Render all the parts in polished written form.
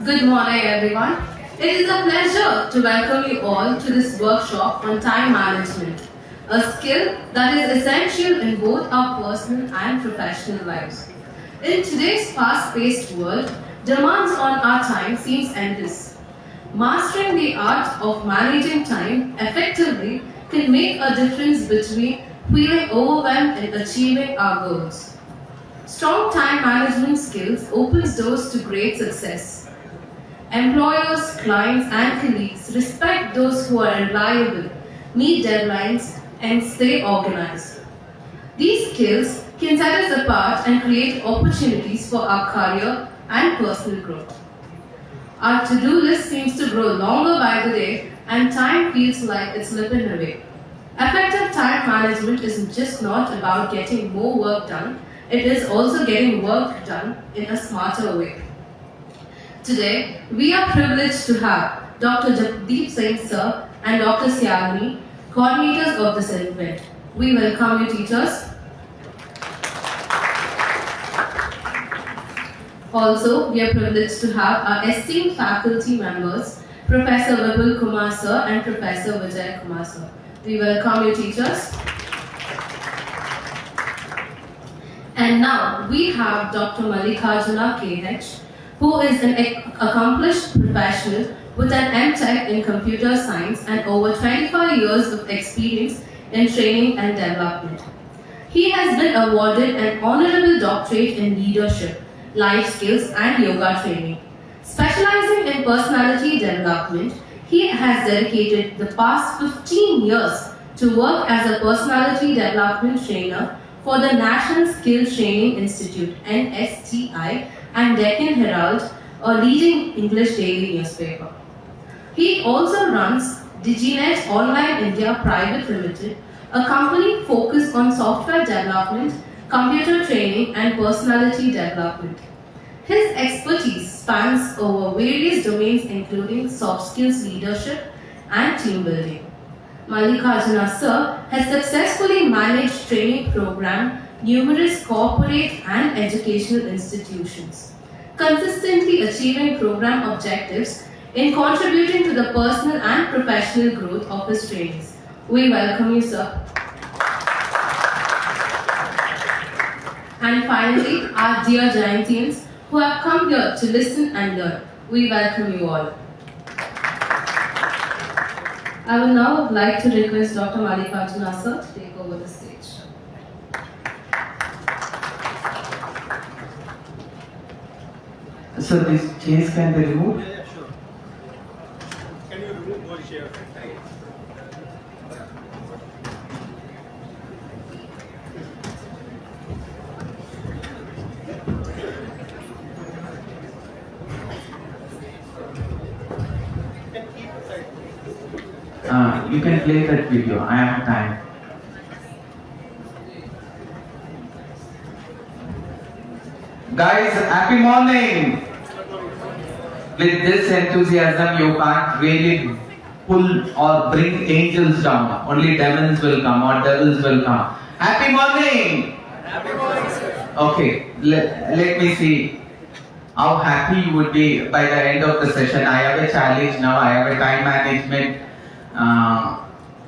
Good morning, everyone. It is a pleasure to welcome you all to this workshop on time management, a skill that is essential in both our personal and professional lives. In today's fast-paced world, demands on our time seems endless. Mastering the art of managing time effectively can make a difference between feeling overwhelmed and achieving our goals. Strong time management skills opens doors to great success. Employers, clients, and colleagues respect those who are reliable, meet deadlines, and stay organized. These skills can set us apart and create opportunities for our career and personal growth. Our to-do list seems to grow longer by the day, and time feels like it's slipping away. Effective time management is just not about getting more work done, it is also getting work done in a smarter way. Today, we are privileged to have Dr. Jagdeep Singh Sir and Dr. Syalini, coordinators of this event. We welcome you, teachers. Also, we are privileged to have our esteemed faculty members, Professor Vipul Kumar Sir and Professor Vijay Kumar Sir. We welcome you, teachers. And now, we have Dr. Mallikarjuna KH, who is an accomplished professional with an MTech in computer science and over 25 years of experience in training and development. He has been awarded an honorable doctorate in leadership, life skills and yoga training. Specializing in personality development, he has dedicated the past 15 years to work as a personality development trainer for the National Skill Training Institute (NSTI) and Deccan Herald, a leading English daily newspaper. He also runs DigiNet Online India Private Limited, a company focused on software development, computer training and personality development. His expertise spans over various domains including soft skills leadership and team building. Mallikarjuna Sir has successfully managed training programs, numerous corporate and educational institutions, consistently achieving program objectives in contributing to the personal and professional growth of his trainees. We welcome you, sir. And finally, our dear Giantians who have come here to listen and learn. We welcome you all. I would now like to request Dr. Mallikarjuna Sir to take over the stage. So these chairs can be removed? Yeah, sure. Can you remove one chair? You can play that video. I have time. Guys, happy morning! With this enthusiasm, you can't really pull or bring angels down. Only demons will come or devils will come. Happy morning! Happy morning, sir. Okay, let me see how happy you would be by the end of the session. I have a challenge now. I have a time management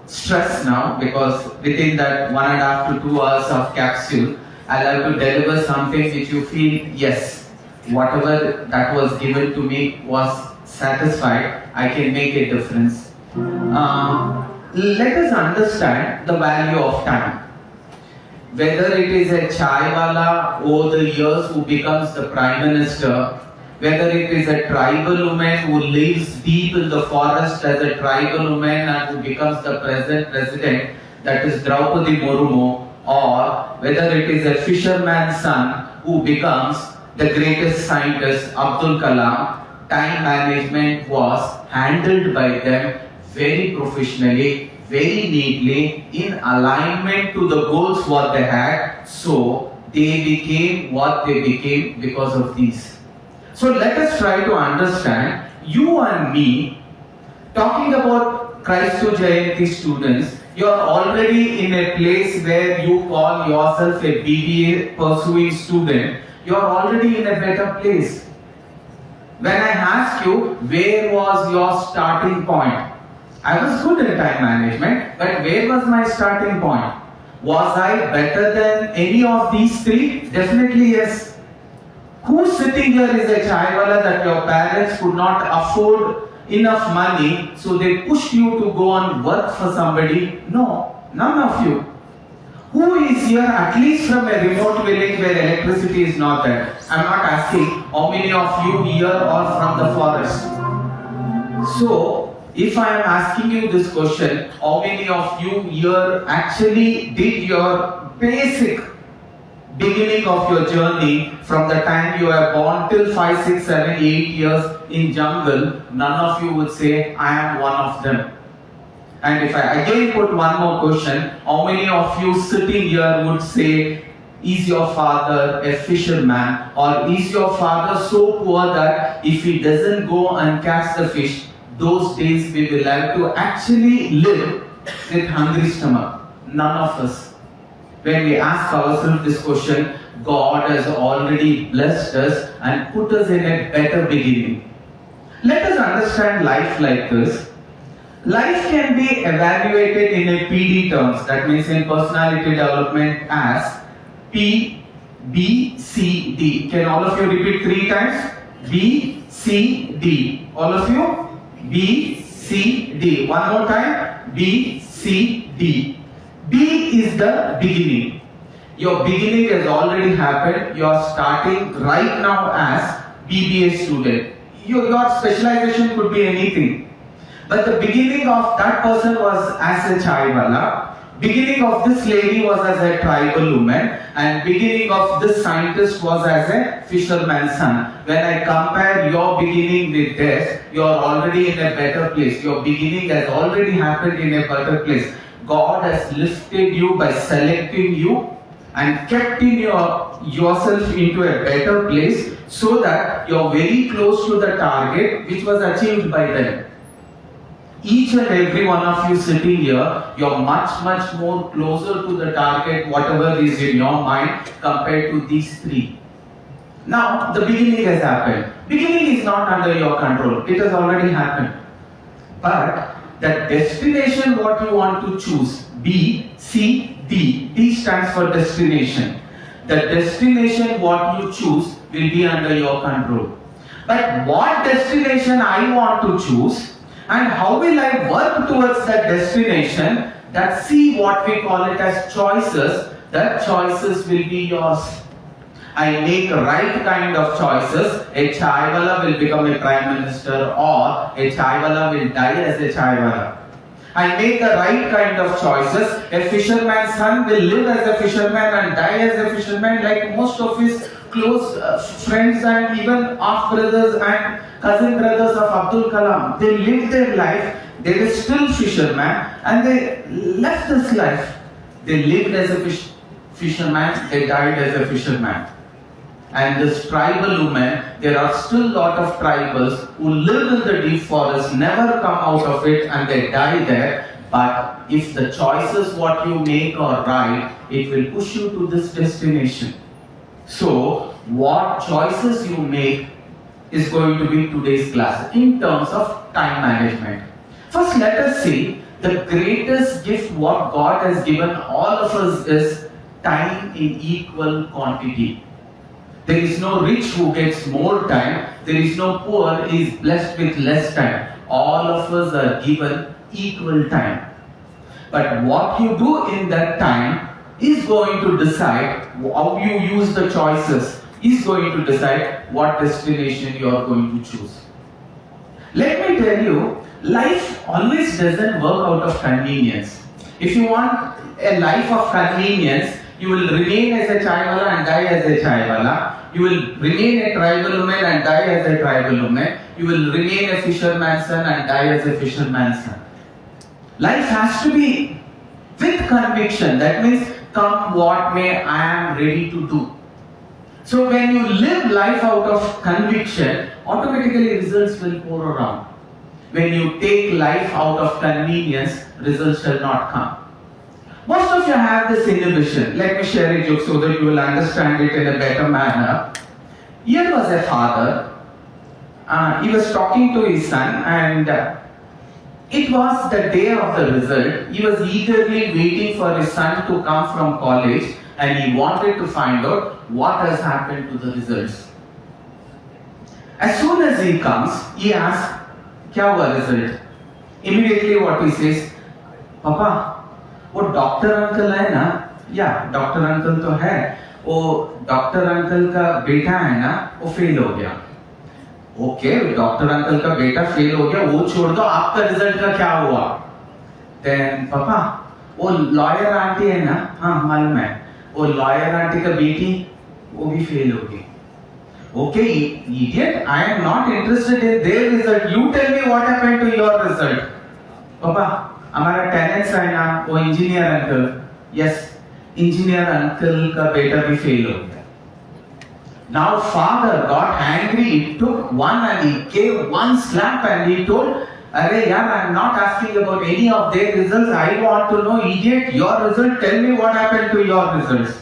stress now because within that 1.5 to 2 hours of capsule, I'll have to deliver something which you feel, yes, whatever that was given to me was satisfied, I can make a difference. Let us understand the value of time. Whether it is a chaiwala over the years who becomes the Prime Minister, whether it is a tribal woman who lives deep in the forest as a tribal woman and who becomes the present president, that is Draupadi Murmu, or whether it is a fisherman's son who becomes the greatest scientist Abdul Kalam, time management was handled by them very professionally, very neatly, in alignment to the goals what they had, so they became what they became because of these. So let us try to understand, you and me, talking about Christo Jayanti students, you are already in a place where you call yourself a BBA pursuing student, you are already in a better place. When I ask you, where was your starting point? I was good at time management, but where was my starting point? Was I better than any of these three? Definitely yes. Who's sitting here is a chaiwala that your parents could not afford enough money, so they pushed you to go and work for somebody? No, none of you. Who is here at least from a remote village where electricity is not there? I'm not asking how many of you here are from the forest. So, if I am asking you this question, how many of you here actually did your basic beginning of your journey from the time you were born till 5, 6, 7, 8 years in jungle? None of you would say, I am one of them. And if I again put one more question, how many of you sitting here would say, is your father a fisherman? Or is your father so poor that if he doesn't go and catch the fish, those days we will have to actually live with hungry stomach? None of us. When we ask ourselves this question, God has already blessed us and put us in a better beginning. Let us understand life like this. Life can be evaluated in a PD terms, that means in personality development, as P, B, C, D. Can all of you repeat 3 times? B, C, D. All of you? B, C, D. One more time. B, C, D. B is the beginning. Your beginning has already happened. You are starting right now as BBA student. Your specialization could be anything. But the beginning of that person was as a chaiwala. Beginning of this lady was as a tribal woman, and beginning of this scientist was as a fisherman's son. When I compare your beginning with theirs, you are already in a better place. Your beginning has already happened in a better place. God has lifted you by selecting you and kept in yourself into a better place, so that you are very close to the target which was achieved by them. Each and every one of you sitting here, you are much more closer to the target, whatever is in your mind, compared to these 3. Now, the beginning has happened. Beginning is not under your control. It has already happened. But the destination what you want to choose, B, C, D. D stands for destination. The destination what you choose will be under your control. But what destination I want to choose, and how will I work towards that destination, that C, what we call it as choices, that choices will be yours. I make right kind of choices, a chaiwala will become a prime minister, or a chaiwala will die as a chaiwala. I make the right kind of choices, a fisherman's son will live as a fisherman and die as a fisherman, like most of his close friends and even half brothers and cousin brothers of Abdul Kalam. They lived their life, they were still fishermen, and they left this life. They lived as a fisherman, they died as a fisherman. And this tribal woman, there are still lot of tribals who live in the deep forest, never come out of it, and they die there. But if the choices what you make are right, it will push you to this destination. So, what choices you make is going to be today's class in terms of time management. First, let us see the greatest gift what God has given all of us is time in equal quantity. There is no rich who gets more time. There is no poor who is blessed with less time. All of us are given equal time. But what you do in that time is going to decide how you use the choices, is going to decide what destination you are going to choose. Let me tell you, life always doesn't work out of convenience. If you want a life of convenience, you will remain as a chaiwala and die as a chaiwala. You will remain a tribal woman and die as a tribal woman. You will remain a fisherman's son and die as a fisherman's son. Life has to be with conviction. That means, come what may, I am ready to do. So when you live life out of conviction, automatically results will pour around. When you take life out of convenience, results shall not come. Most of you have this inhibition. Let me share a joke so that you will understand it in a better manner. Here was a father He was talking to his son, and it was the day of the result. He was eagerly waiting for his son to come from college, and he wanted to find out what has happened to the results. As soon as he comes, he asks, "Kya hua result?" Immediately what he says, "Papa, वो doctor uncle है ना, या doctor uncle तो है, वो doctor uncle का बेटा है ना, वो फेल हो गया." ओके, डॉक्टर अंकल का बेटा फेल हो गया, वो छोड़ दो, आपका रिजल्ट का क्या हुआ? देन पापा, वो लॉयर आंटी है ना, हाँ मालूम है, वो लॉयर आंटी का बेटी वो भी फेल हो गई. Okay idiot, I am not interested in their result, you tell me what happened to your result. पापा, हमारा टेनेंट्स है ना, वो engineer uncle, yes engineer uncle का बेटा भी फेल हो गया. Now father got angry, he took one and he gave one slap and he told, "Arey yaar, I am not asking about any of their results, I want to know, idiot, your result, tell me what happened to your results."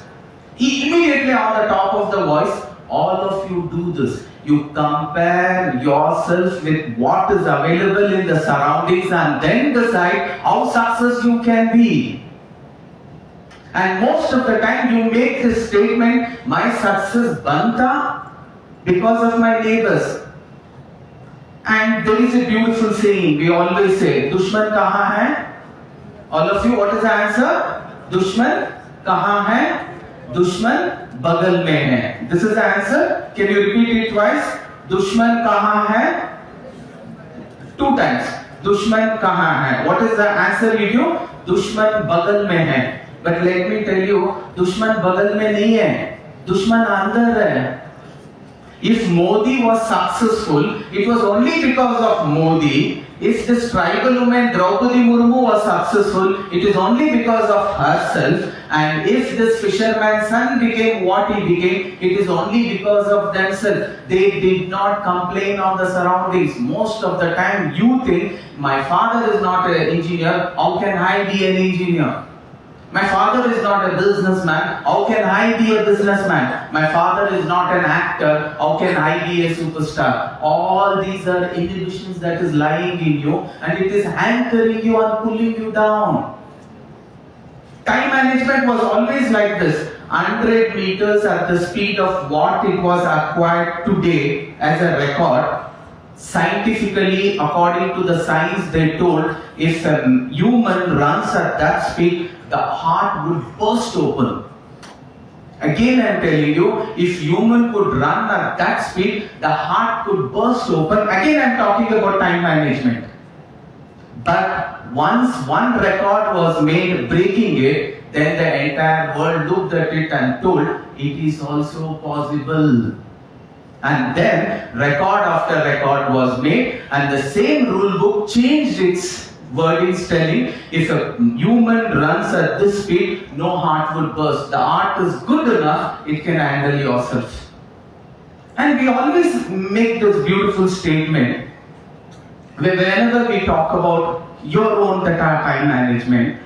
He immediately on the top of the voice, "All of you do this, you compare yourself with what is available in the surroundings and then decide how success you can be." And most of the time you make this statement, "My success banta because of my neighbors." And there is a beautiful saying we always say, "Dushman kahan hai?" All of you, what is the answer? Dushman kahan hai? Dushman bagal mein hai. This is the answer. Can you repeat it twice? Dushman kahan hai? 2 times. Dushman kahan hai? What is the answer with you? Dushman bagal mein hai. But let me tell you, दुश्मन बगल में नहीं है, दुश्मन अंदर है. If Modi was successful, it was only because of Modi. If this tribal woman Draupadi Murmu was successful, it is only because of herself. And if this fisherman's son became what he became, it is only because of themselves. They did not complain on the surroundings. Most of the time you think, "My father is not an engineer, how can I be an engineer? My father is not a businessman, how can I be a businessman? My father is not an actor, how can I be a superstar?" All these are inhibitions that is lying in you, and it is anchoring you and pulling you down. Time management was always like this. 100 meters at the speed of what it was acquired today as a record. Scientifically, according to the science, they told, if a human runs at that speed, the heart would burst open. Again I am telling you, if human could run at that speed, the heart could burst open. Again I am talking about time management. But once one record was made breaking it, then the entire world looked at it and told, it is also possible. And then record after record was made, and the same rule book changed its wordings, telling if a human runs at this speed, no heart would burst. The heart is good enough, it can handle yourself. And we always make this beautiful statement whenever we talk about your own time management.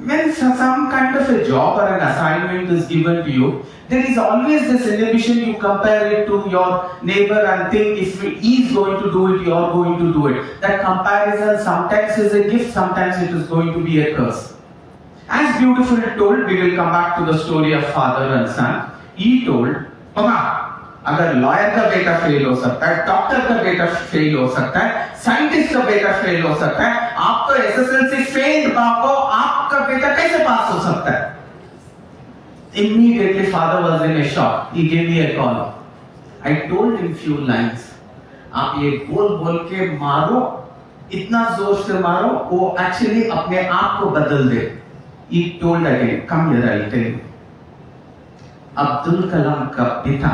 When some kind of a job or an assignment is given to you, there is always this inhibition. You compare it to your neighbor and think, if he is going to do it, you are going to do it. That comparison sometimes is a gift, sometimes it is going to be a curse. As beautifully told, we will come back to the story of father and son. He told, "Papa, अगर lawyer का बेटा fail हो सकता है, doctor का बेटा fail हो सकता है, साइंटिस्ट का बेटा फेल हो सकता है, आप तो एसएसएलसी फेल्ड बाप हो, आपका बेटा कैसे पास हो सकता है?" Immediately father was in a shock. He gave me a call. I told him few lines. आप ये बोल बोल के मारो, इतना जोर से मारो, वो एक्चुअली अपने आप को बदल दे. He told again, "Come here, I'll tell you." Abdul Kalam का पिता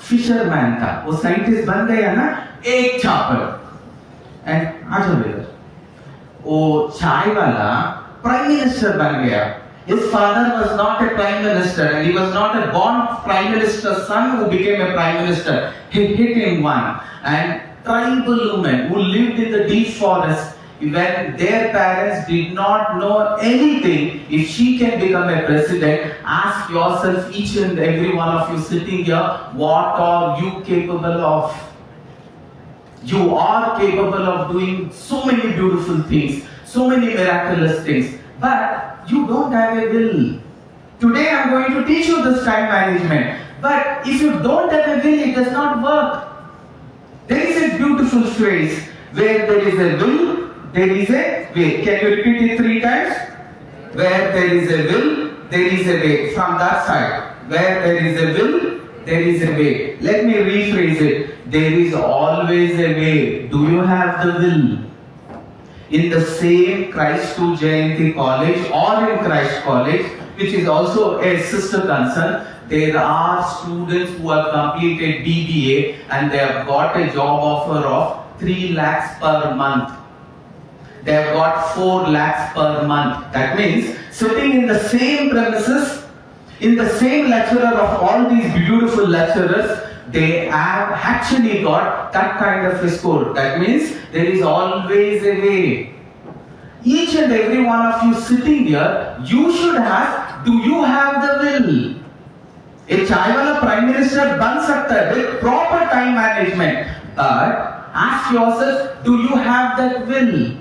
फिशरमैन था, वो साइंटिस्ट बन गया ना, एक छापर. एंड आ जाओ इधर, वो चाय वाला प्राइम मिनिस्टर बन गया. His father was not a prime minister, and he was not a born prime minister's son who became a prime minister. He hit him one. And tribal women who lived in the deep forest, when their parents did not know anything, if she can become a president, ask yourself, each and every one of you sitting here, what are you capable of? You are capable of doing so many beautiful things, so many miraculous things, but you don't have a will. Today I am going to teach you this time management, but if you don't have a will, it does not work. There is a beautiful phrase, where there is a will, there is a way. Can you repeat it 3 times? Where there is a will, there is a way. From that side. Where there is a will, there is a way. Let me rephrase it. There is always a way. Do you have the will? In the same Christ 2 Jayanti College or in Christ College, which is also a sister concern, there are students who have completed BBA and they have got a job offer of 3 lakhs per month. They have got 4 lakhs per month. That means sitting in the same premises, in the same lecturer of all these beautiful lecturers, they have actually got that kind of a score. That means there is always a way. Each and every one of you sitting here, you should ask, do you have the will? A chaiwala prime minister ban sakta hai with proper time management. But ask yourself, do you have that will?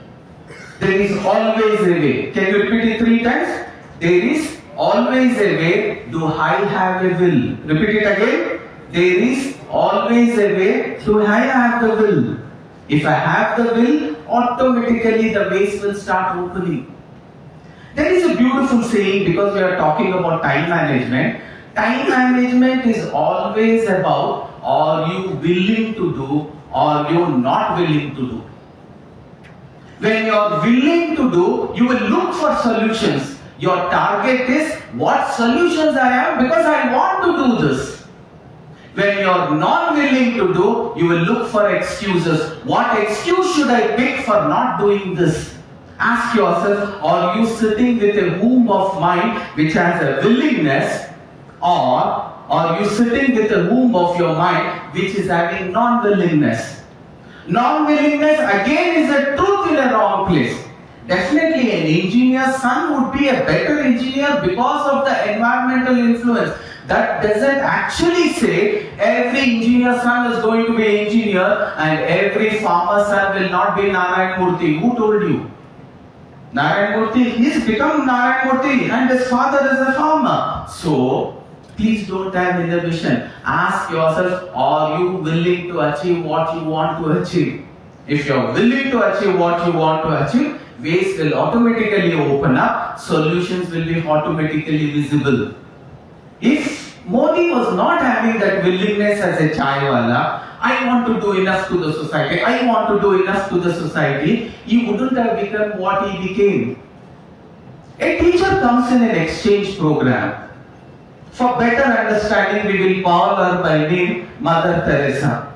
There is always a way. Can you repeat it 3 times? There is always a way. Do I have a will? Repeat it again. There is always a way. Do I have the will? If I have the will, automatically the ways will start opening. There is a beautiful saying, because we are talking about time management. Time management is always about, are you willing to do or you not willing to do? When you are willing to do, you will look for solutions. Your target is, what solutions I have because I want to do this. When you are not willing to do, you will look for excuses. What excuse should I pick for not doing this? Ask yourself, are you sitting with a womb of mind which has a willingness, or are you sitting with a womb of your mind which is having non-willingness? Non-willingness again is a truth in a wrong place. Definitely an engineer's son would be a better engineer because of the environmental influence. That doesn't actually say every engineer's son is going to be an engineer and every farmer's son will not be Narayan Murthy. Who told you? Narayan Murthy, he's become Narayan Murthy and his father is a farmer. So, please don't have inhibition. Ask yourself, are you willing to achieve what you want to achieve? If you're willing to achieve what you want to achieve, ways will automatically open up, solutions will be automatically visible. If Modi was not having that willingness as a chaiwala, I want to do enough to the society, I want to do enough to the society, he wouldn't have become what he became. A teacher comes in an exchange program. For better understanding, we will call her by name Mother Teresa.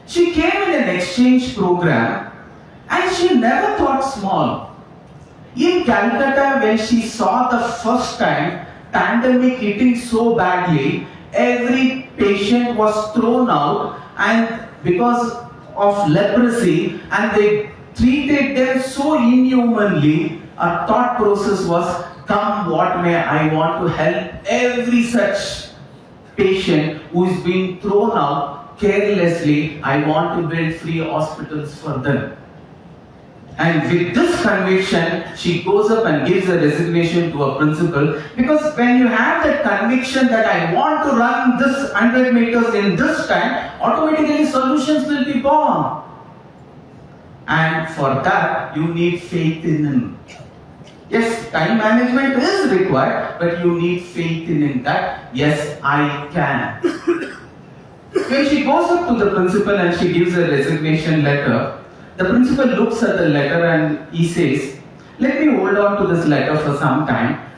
She came in an exchange program and she never thought small. In Calcutta, when she saw the first time pandemic hitting so badly, every patient was thrown out and because of leprosy, and they treated them so inhumanly. Our thought process was, come what may, I want to help every such patient who is being thrown out carelessly. I want to build free hospitals for them. And with this conviction, she goes up and gives a resignation to a principal, because when you have that conviction that I want to run this 100 meters in this time, automatically solutions will be born. And for that, you need faith in him. Yes, time management is required, but you need faith in him that, yes, I can. When she goes up to the principal and she gives a resignation letter, the principal looks at the letter and he says, let me hold on to this letter for some time.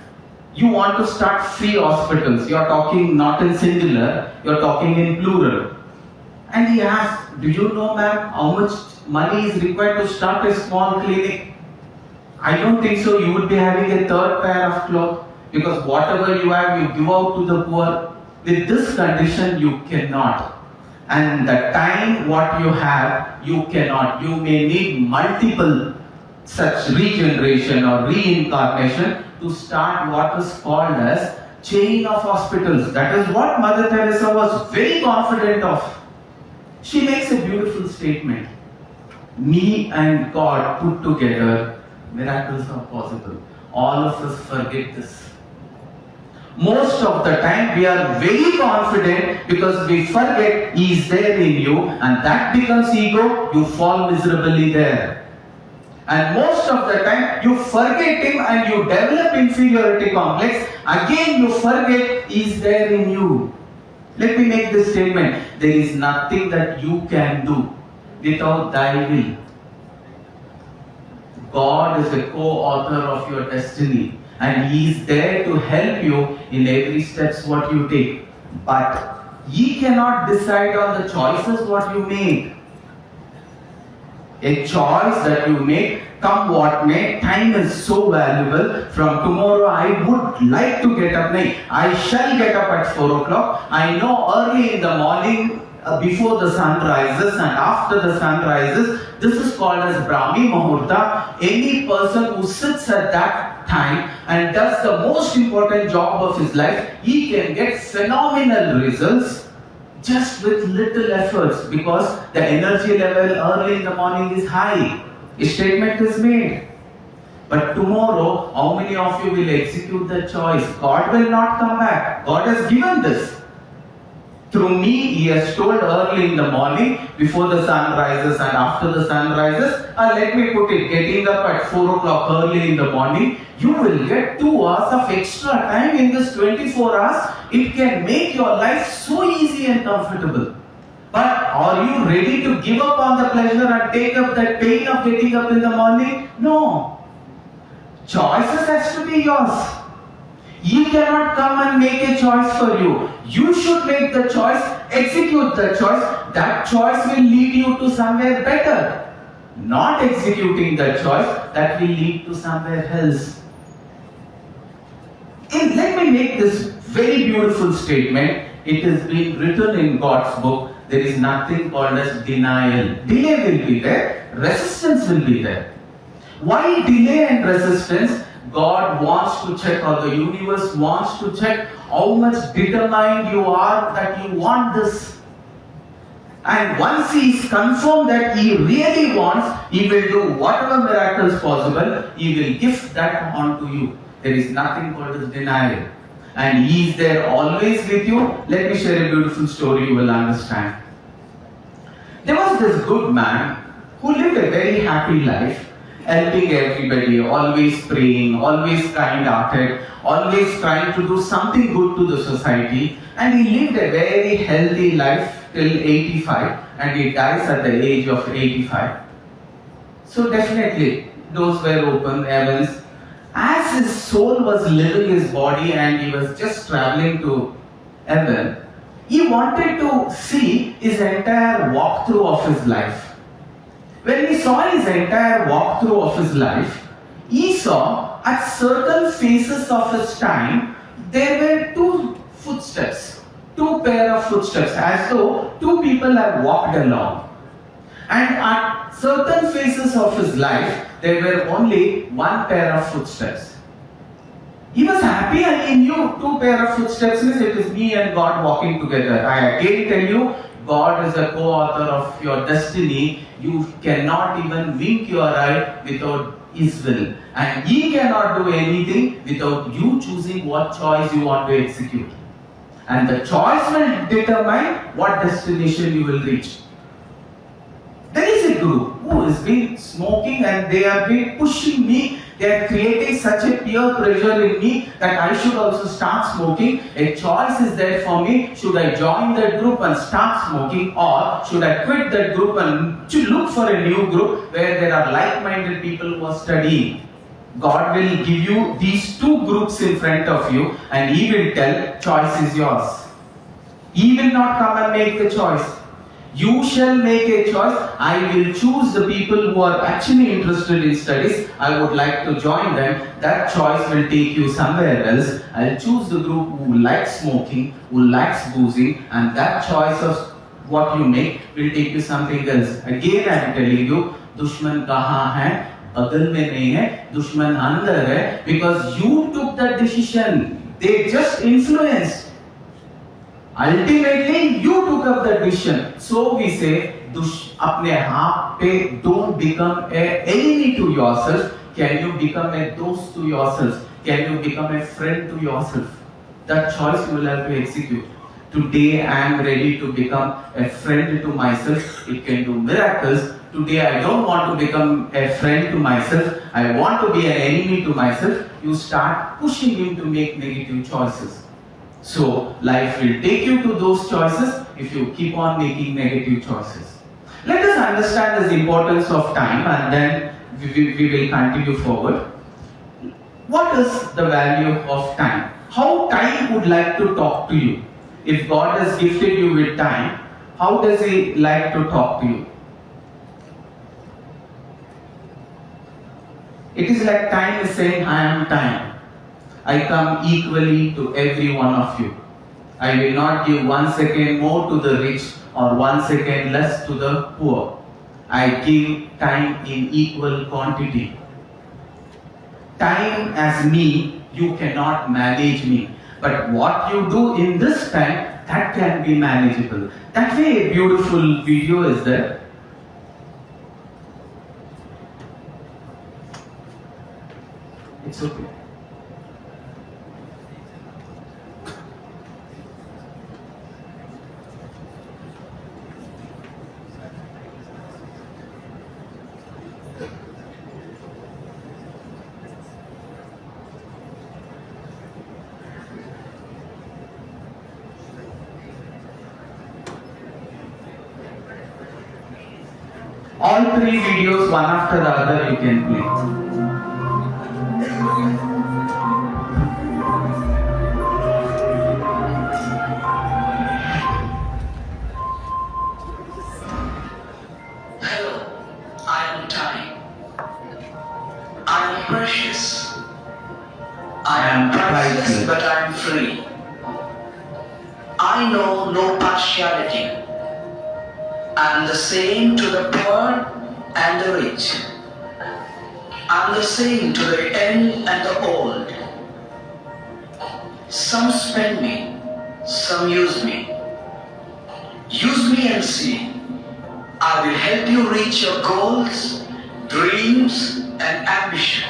You want to start free hospitals. You are talking not in singular, you are talking in plural. And he asks, do you know, ma'am, how much money is required to start a small clinic? I don't think so. You would be having a third pair of clothes, because whatever you have, you give out to the poor. With this condition, you cannot. And the time what you have, you cannot. You may need multiple such regeneration or reincarnation to start what is called as chain of hospitals. That is what Mother Teresa was very confident of. She makes a beautiful statement. Me and God put together, miracles are possible. All of us forget this. Most of the time we are very confident because we forget He is there in you, and that becomes ego, you fall miserably there. And most of the time you forget Him and you develop inferiority complex, again you forget He is there in you. Let me make this statement. There is nothing that you can do without thy will. God is the co-author of your destiny, and He is there to help you in every steps what you take. But ye cannot decide on the choices what you make. A choice that you make, come what may, time is so valuable. From tomorrow I would like to get up. I shall get up at 4 o'clock. I know early in the morning, before the sun rises and after the sun rises, this is called as Brahmi Muhurta. Any person who sits at that time and does the most important job of his life, he can get phenomenal results just with little efforts, because the energy level early in the morning is high. A statement is made. But tomorrow, how many of you will execute the choice? God will not come back. God has given this. Through me, He has told early in the morning, before the sun rises and after the sun rises, let me put it, getting up at 4 o'clock early in the morning, you will get 2 hours of extra time in this 24 hours. It can make your life so easy and comfortable. But are you ready to give up on the pleasure and take up that pain of getting up in the morning? No. Choices has to be yours. He cannot come and make a choice for you. You should make the choice, execute the choice. That choice will lead you to somewhere better. Not executing the choice, that will lead to somewhere else. And let me make this very beautiful statement. It is being written in God's book. There is nothing called as denial. Delay will be there, resistance will be there. Why delay and resistance? God wants to check, or the universe wants to check how much determined you are that you want this. And once He is confirmed that He really wants, He will do whatever miracles possible. He will gift that onto you. There is nothing called as denial. And He is there always with you. Let me share a beautiful story, you will understand. There was this good man who lived a very happy life, helping everybody, always praying, always kind-hearted, always trying to do something good to the society. And he lived a very healthy life till 85, and he dies at the age of 85. So definitely, doors were open, heavens. As his soul was leaving his body and he was just traveling to heaven, he wanted to see his entire walkthrough of his life. When he saw his entire walkthrough of his life, he saw at certain phases of his time, there were 2 footsteps, 2 pair of footsteps, as though 2 people have walked along. And at certain phases of his life, there were only 1 pair of footsteps. He was happy and he knew 2 pair of footsteps means it is me and God walking together. I again tell you, God is a co-author of your destiny. You cannot even wink your eye without His will. And He cannot do anything without you choosing what choice you want to execute. And the choice will determine what destination you will reach. There is a group who has been smoking and they have been pushing me. They are creating such a peer pressure in me that I should also start smoking. A choice is there for me. Should I join that group and start smoking, or should I quit that group and to look for a new group where there are like-minded people who are studying? God will give you these 2 groups in front of you and He will tell, choice is yours. He will not come and make the choice. You shall make a choice. I will choose the people who are actually interested in studies. I would like to join them. That choice will take you somewhere else. I'll choose the group who likes smoking, who likes boozing, and that choice of what you make will take you something else. Again I am telling you, दुश्मन कहाँ है? बगल में नहीं है, दुश्मन अंदर है. Because you took that decision. They just influenced. Ultimately, you took up the decision. So we say, अपने हाथ पे don't become an enemy to yourself. Can you become a dost to yourself? Can you become a friend to yourself? That choice you will have to execute. Today I am ready to become a friend to myself. It can do miracles. Today I don't want to become a friend to myself. I want to be an enemy to myself. You start pushing him to make negative choices. So life will take you to those choices if you keep on making negative choices. Let us understand the importance of time and then we will continue forward. What is the value of time? How time would like to talk to you? If God has gifted you with time, how does He like to talk to you? It is like time is saying, I am time. I come equally to every one of you. I will not give 1 second more to the rich or 1 second less to the poor. I give time in equal quantity. Time as me, you cannot manage me. But what you do in this time, that can be manageable. That way a beautiful video is there. It's okay. All three videos, one after the other, you can play. Hello, I am time. I am precious. I am priceless, but I am free. I know no partiality. I am the same to the poor and the rich. I am the same to the young and the old. Some spend me, some use me. Use me and see. I will help you reach your goals, dreams, and ambition.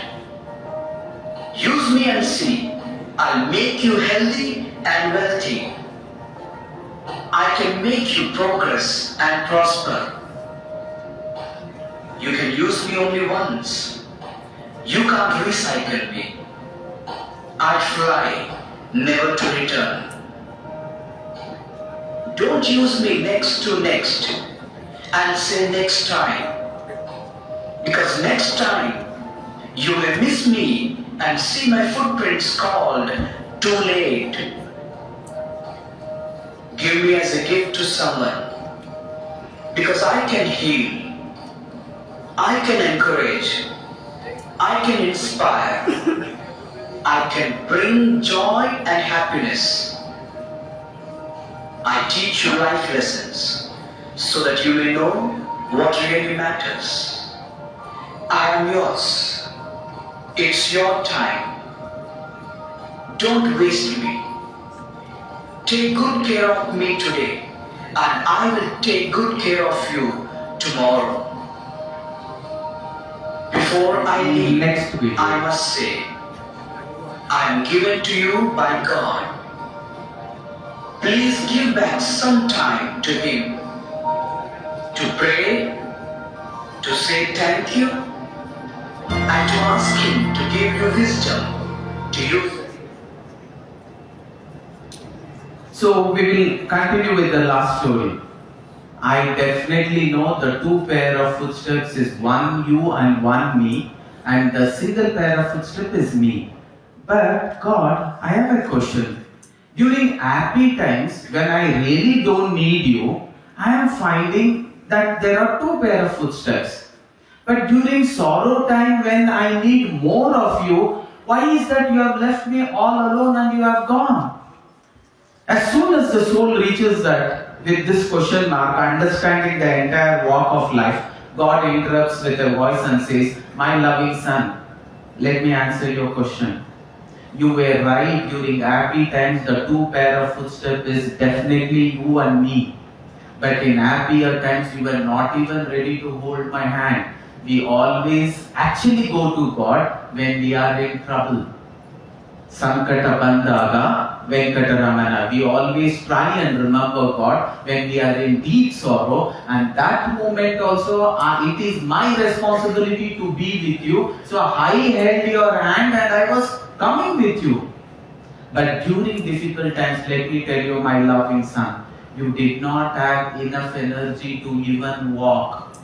Use me and see. I'll make you healthy and wealthy. I can make you progress and prosper. You can use me only once. You can't recycle me. I fly, never to return. Don't use me next to next and say next time. Because next time you may miss me and see my footprints called too late. Give me as a gift to someone, because I can heal, I can encourage, I can inspire, I can bring joy and happiness. I teach you life lessons so that you may know what really matters. I am yours. It's your time. Don't waste me. Take good care of me today, and I will take good care of you tomorrow. Before I leave, Next video. I must say, I am given to you by God. Please give back some time to Him, to pray, to say thank you, and to ask Him to give you wisdom to use it. So we will continue with the last story. I definitely know the two pair of footsteps is one you and one me, and the single pair of footsteps is me. But God, I have a question. During happy times, when I really don't need you, I am finding that there are two pair of footsteps. But during sorrow time, when I need more of you, why is that you have left me all alone and you have gone? As soon as the soul reaches that, with this question mark, understanding the entire walk of life, God interrupts with a voice and says, my loving son, let me answer your question. You were right, during happy times, the two pair of footsteps is definitely you and me. But in happier times, you were not even ready to hold my hand. We always actually go to God when we are in trouble. Sankata Bandaga Venkataramana. We always try and remember God when we are in deep sorrow, and that moment also it is my responsibility to be with you. So I held your hand and I was coming with you. But during difficult times, let me tell you, my loving son, you did not have enough energy to even walk.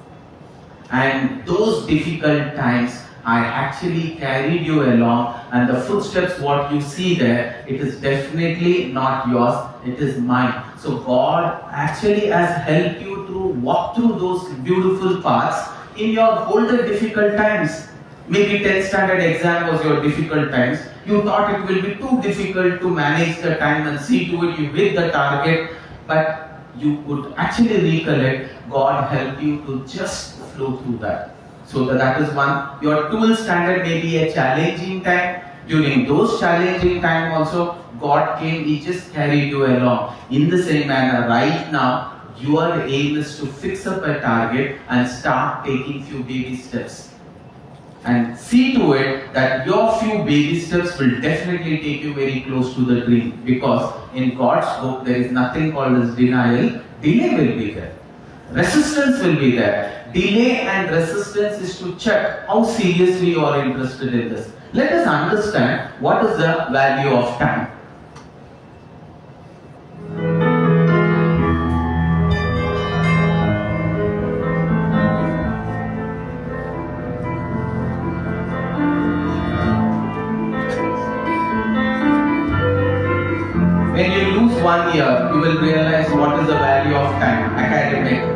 And those difficult times, I actually carried you along, and the footsteps, what you see there, it is definitely not yours, it is mine. So God actually has helped you to walk through those beautiful paths in your older difficult times. Maybe 10th standard exam was your difficult times. You thought it will be too difficult to manage the time and see to it you hit the target, but you could actually recollect God helped you to just flow through that. So that is one. Your 12th standard may be a challenging time. During those challenging time also, God came, He just carried you along. In the same manner, right now, your aim is to fix up a target and start taking few baby steps. And see to it that your few baby steps will definitely take you very close to the dream. Because in God's book, there is nothing called as denial. Delay will be there. Resistance will be there. Delay and resistance is to check how seriously you are interested in this. Let us understand what is the value of time. When you lose 1 year, you will realize what is the value of time, academic.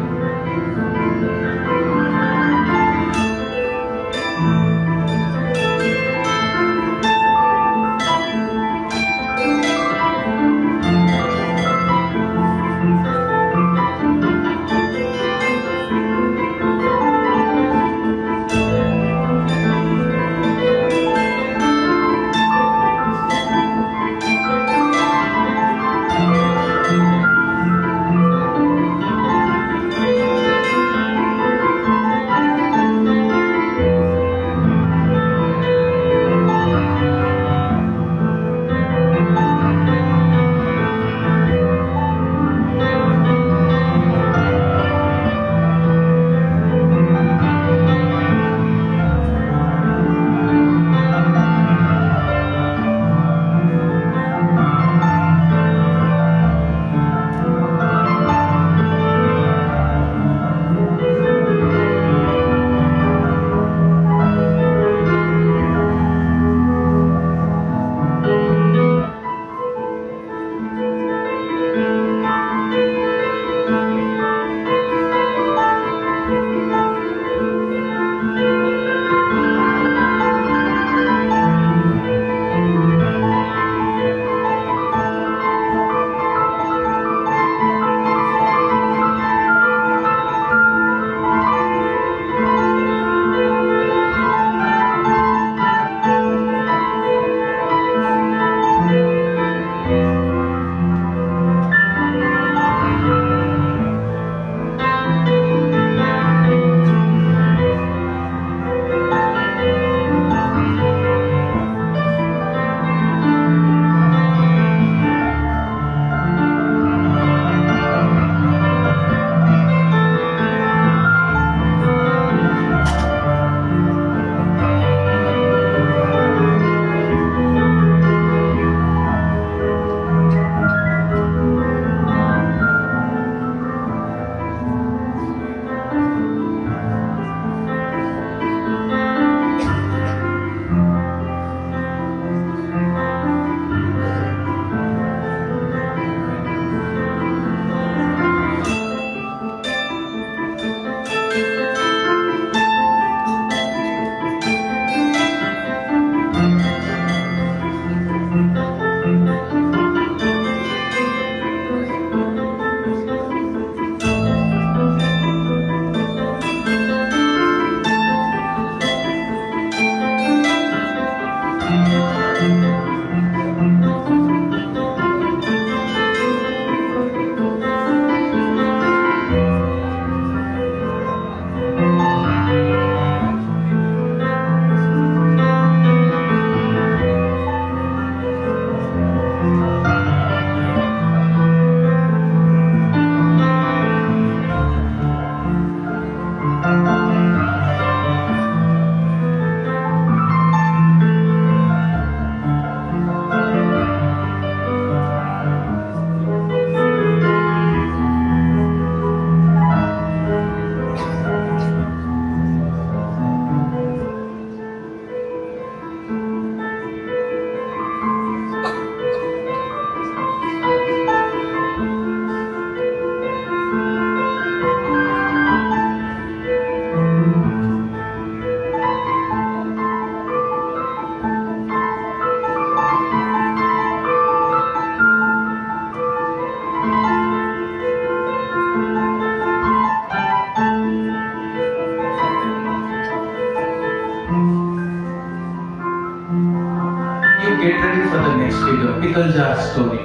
get ready for the next video, pickle jar story.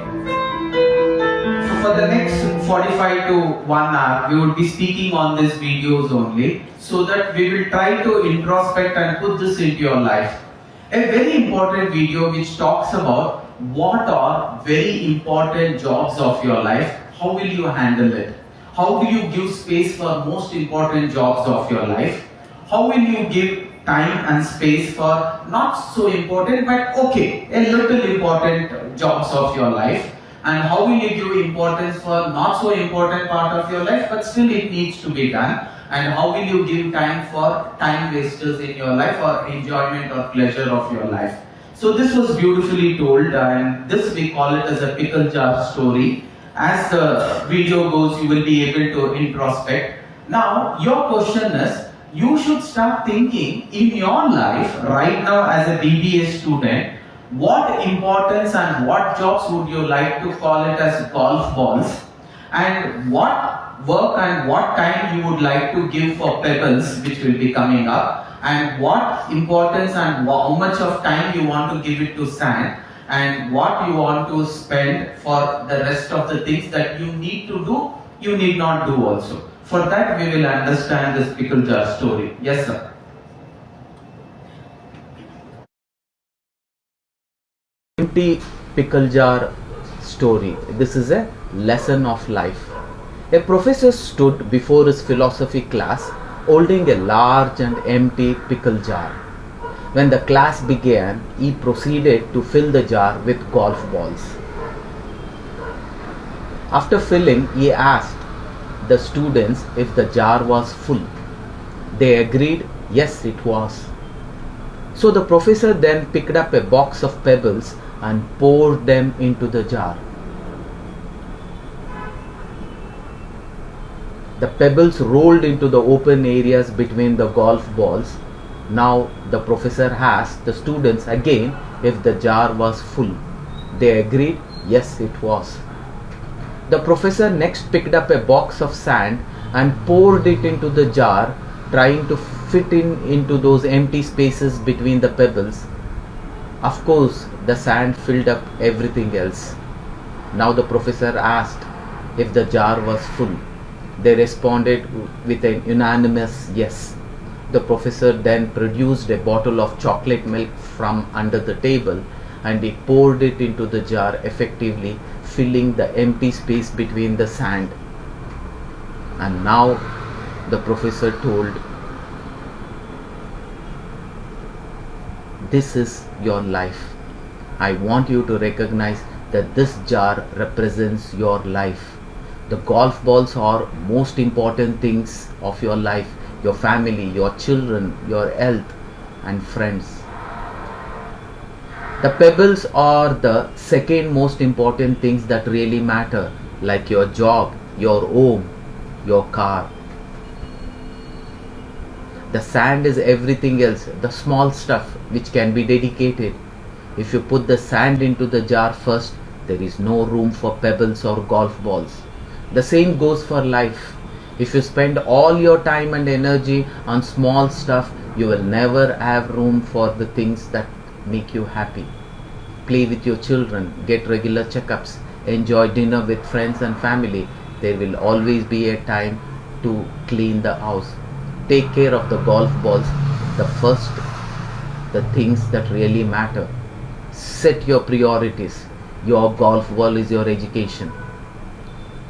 So for the next 45 to 1 hour, we would be speaking on these videos only, so that we will try to introspect and put this into your life. A very important video which talks about what are very important jobs of your life, how will you handle it? How will you give space for most important jobs of your life? How will you give time and space for not so important but okay, a little important jobs of your life? And how will you give importance for not so important part of your life but still it needs to be done? And how will you give time for time wasters in your life or enjoyment or pleasure of your life? So this was beautifully told, and this we call it as a pickle jar story. As the video goes, you will be able to introspect. Now, your question is, you should start thinking in your life right now as a BBA student, what importance and what jobs would you like to call it as golf balls, and what work and what time you would like to give for pebbles, which will be coming up, and what importance and how much of time you want to give it to sand, and what you want to spend for the rest of the things that you need to do, you need not do also. For that we will understand this pickle jar story. Yes, sir. Empty pickle jar story. This is a lesson of life. A professor stood before his philosophy class holding a large and empty pickle jar. When the class began, he proceeded to fill the jar with golf balls. After filling, he asked the students if the jar was full. They agreed, yes, it was. So the professor then picked up a box of pebbles and poured them into the jar. The pebbles rolled into the open areas between the golf balls. Now the professor asked the students again if the jar was full. They agreed, yes, it was. The professor next picked up a box of sand and poured it into the jar, trying to fit into those empty spaces between the pebbles. Of course, the sand filled up everything else. Now the professor asked if the jar was full. They responded with an unanimous yes. The professor then produced a bottle of chocolate milk from under the table and he poured it into the jar, effectively filling the empty space between the sand. And now the professor told, this is your life. I want you to recognize that this jar represents your life. The golf balls are most important things of your life, your family, your children, your health and friends. The pebbles are the second most important things that really matter, like your job, your home, your car. The sand is everything else, the small stuff which can be dedicated. If you put the sand into the jar first, there is no room for pebbles or golf balls. The same goes for life. If you spend all your time and energy on small stuff, you will never have room for the things that make you happy. Play with your children, get regular checkups, enjoy dinner with friends and family. There will always be a time to clean the house. Take care of the golf balls, the things that really matter. Set your priorities. Your golf ball is your education.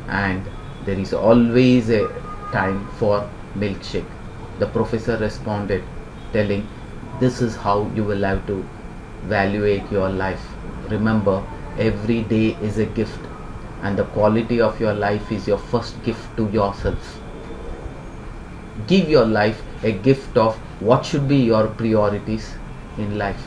And there is always a time for milkshake. The professor responded, telling, this is how you will have to evaluate your life. Remember, every day is a gift, and the quality of your life is your first gift to yourself. Give your life a gift of what should be your priorities in life.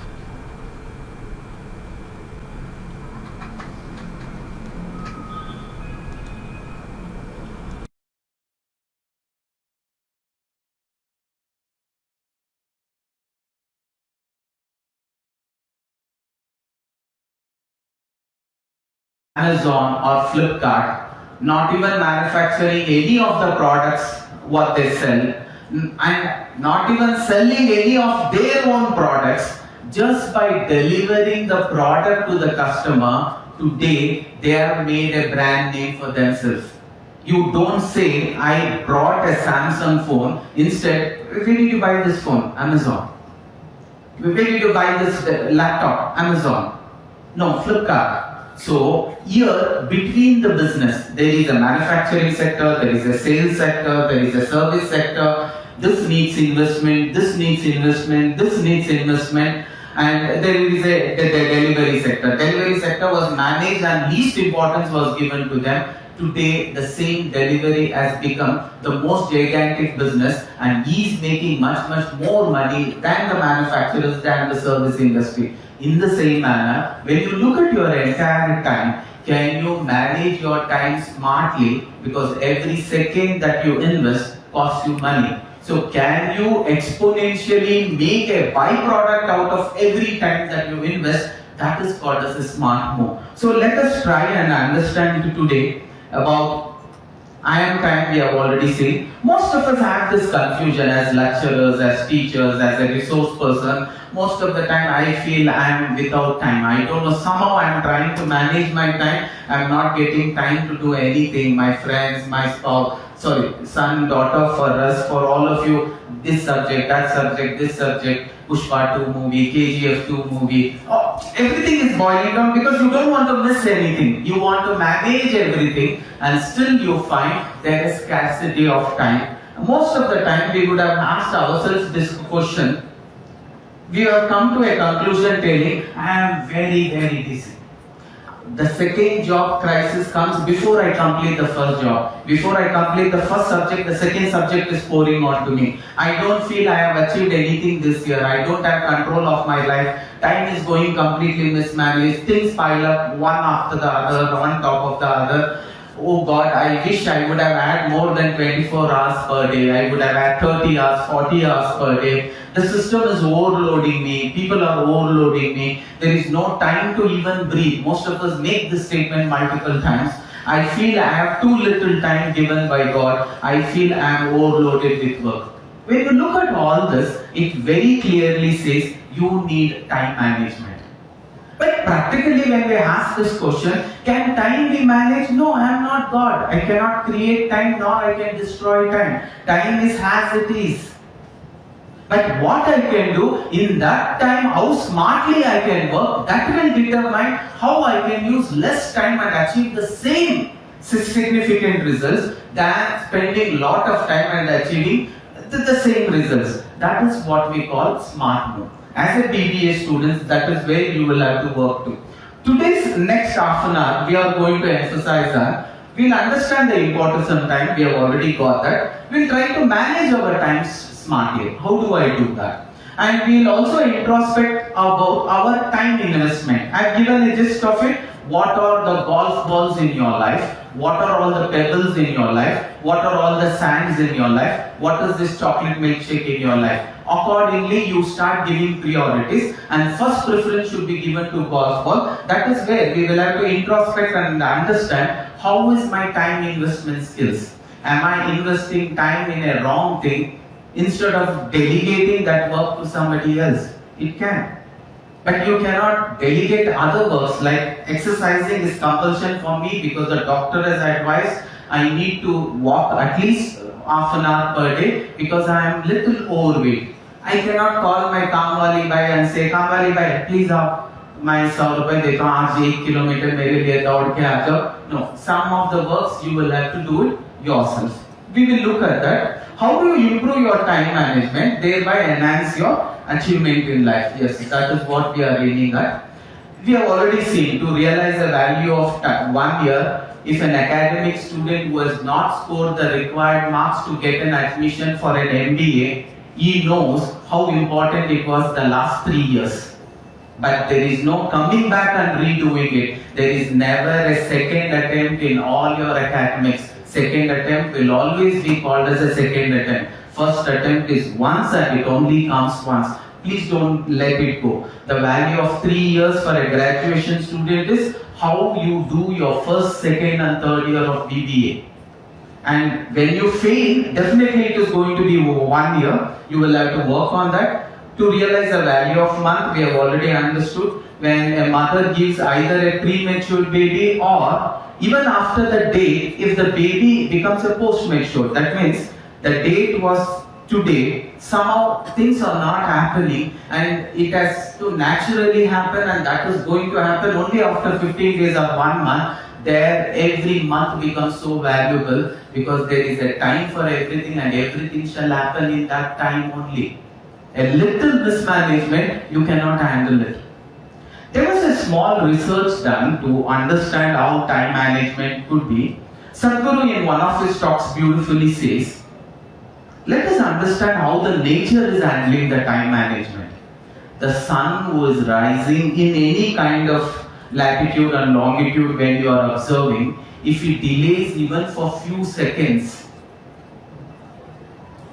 Amazon or Flipkart, not even manufacturing any of the products what they sell, and not even selling any of their own products, Just by delivering the product to the customer, today they have made a brand name for themselves. You don't say, I brought a Samsung phone. Instead, where did you buy this phone? Amazon. Where did you buy this laptop? Amazon. No, Flipkart. So here, between the business, there is a manufacturing sector, there is a sales sector, there is a service sector. This needs investment, this needs investment, this needs investment, and there is a delivery sector. Delivery sector was managed and least importance was given to them. Today, the same delivery has become the most gigantic business, and he is making much more money than the manufacturers, than the service industry. In the same manner, when you look at your entire time, can you manage your time smartly? Because every second that you invest costs you money. So can you exponentially make a byproduct out of every time that you invest? That is called as a smart move. So let us try and understand today about I am time. We have already seen. Most of us have this confusion as lecturers, as teachers, as a resource person. Most of the time I feel I am without time. I don't know, somehow I am trying to manage my time. I am not getting time to do anything. My friends, my spouse, son, daughter, for us, for all of you, this subject, that subject, this subject, Pushpa 2 movie, KGF 2 movie. Oh, everything is boiling down because you don't want to miss anything. You want to manage everything, and still you find there is scarcity of time. Most of the time we would have asked ourselves this question. We have come to a conclusion telling, I am very busy. The second job crisis comes before I complete the first job. Before I complete the first subject, the second subject is pouring on to me. I don't feel I have achieved anything this year. I don't have control of my life. Time is going completely mismanaged. Things pile up one after the other, one top of the other. Oh God, I wish I would have had more than 24 hours per day. I would have had 30 hours, 40 hours per day. The system is overloading me. People are overloading me. There is no time to even breathe. Most of us make this statement multiple times. I feel I have too little time given by God. I feel I am overloaded with work. When you look at all this, it very clearly says you need time management. But practically when we ask this question, can time be managed? No, I am not God. I cannot create time nor I can destroy time. Time is as it is. But what I can do in that time, how smartly I can work, that will determine how I can use less time and achieve the same significant results than spending lot of time and achieving the same results. That is what we call smart move. As a BBA students, that is where you will have to work to. Today's next half an hour, we are going to emphasize that. We'll understand the importance of time, we have already got that. We'll try to manage our time smartly. How do I do that? And we'll also introspect about our time investment. I've given a gist of it. What are the golf balls in your life? What are all the pebbles in your life? What are all the sands in your life? What is this chocolate milkshake in your life? Accordingly, you start giving priorities, and first preference should be given to golf ball. That is where we will have to introspect and understand how is my time investment skills. Am I investing time in a wrong thing instead of delegating that work to somebody else? It can. But you cannot delegate other works, like exercising is compulsion for me because the doctor has advised I need to walk at least half an hour per day because I am little overweight. I cannot call my Kamwali bhai and say, Kamwali bhai, please आप मैं 100 रुपए देता हूँ आज 1 kilometre मेरे लिए दौड़ के आ जाओ. No, some of the works you will have to do it yourself. We will look at that. How do you improve your time management, thereby enhance your achievement in life? Yes, that is what we are aiming at. We have already seen, to realize the value of 1 year, if an academic student who has not scored the required marks to get an admission for an MBA, he knows how important it was the last 3 years. But there is no coming back and redoing it. There is never a second attempt in all your academics. Second attempt will always be called as a second attempt. First attempt is once and it only comes once. Please don't let it go. The value of 3 years for a graduation student is how you do your first, second and third year of BBA. And when you fail, definitely it is going to be 1 year. You will have to work on that. To realize the value of month, we have already understood when a mother gives either a premature baby or even after the date, if the baby becomes a post-mature, that means the date was today, somehow things are not happening and it has to naturally happen, and that is going to happen only after 15 days or 1 month. There every month becomes so valuable because there is a time for everything and everything shall happen in that time only. A little mismanagement, you cannot handle it. There was a small research done to understand how time management could be. Sadhguru in one of his talks beautifully says, let us understand how the nature is handling the time management. The sun who is rising in any kind of latitude and longitude when you are observing, if it delays even for few seconds,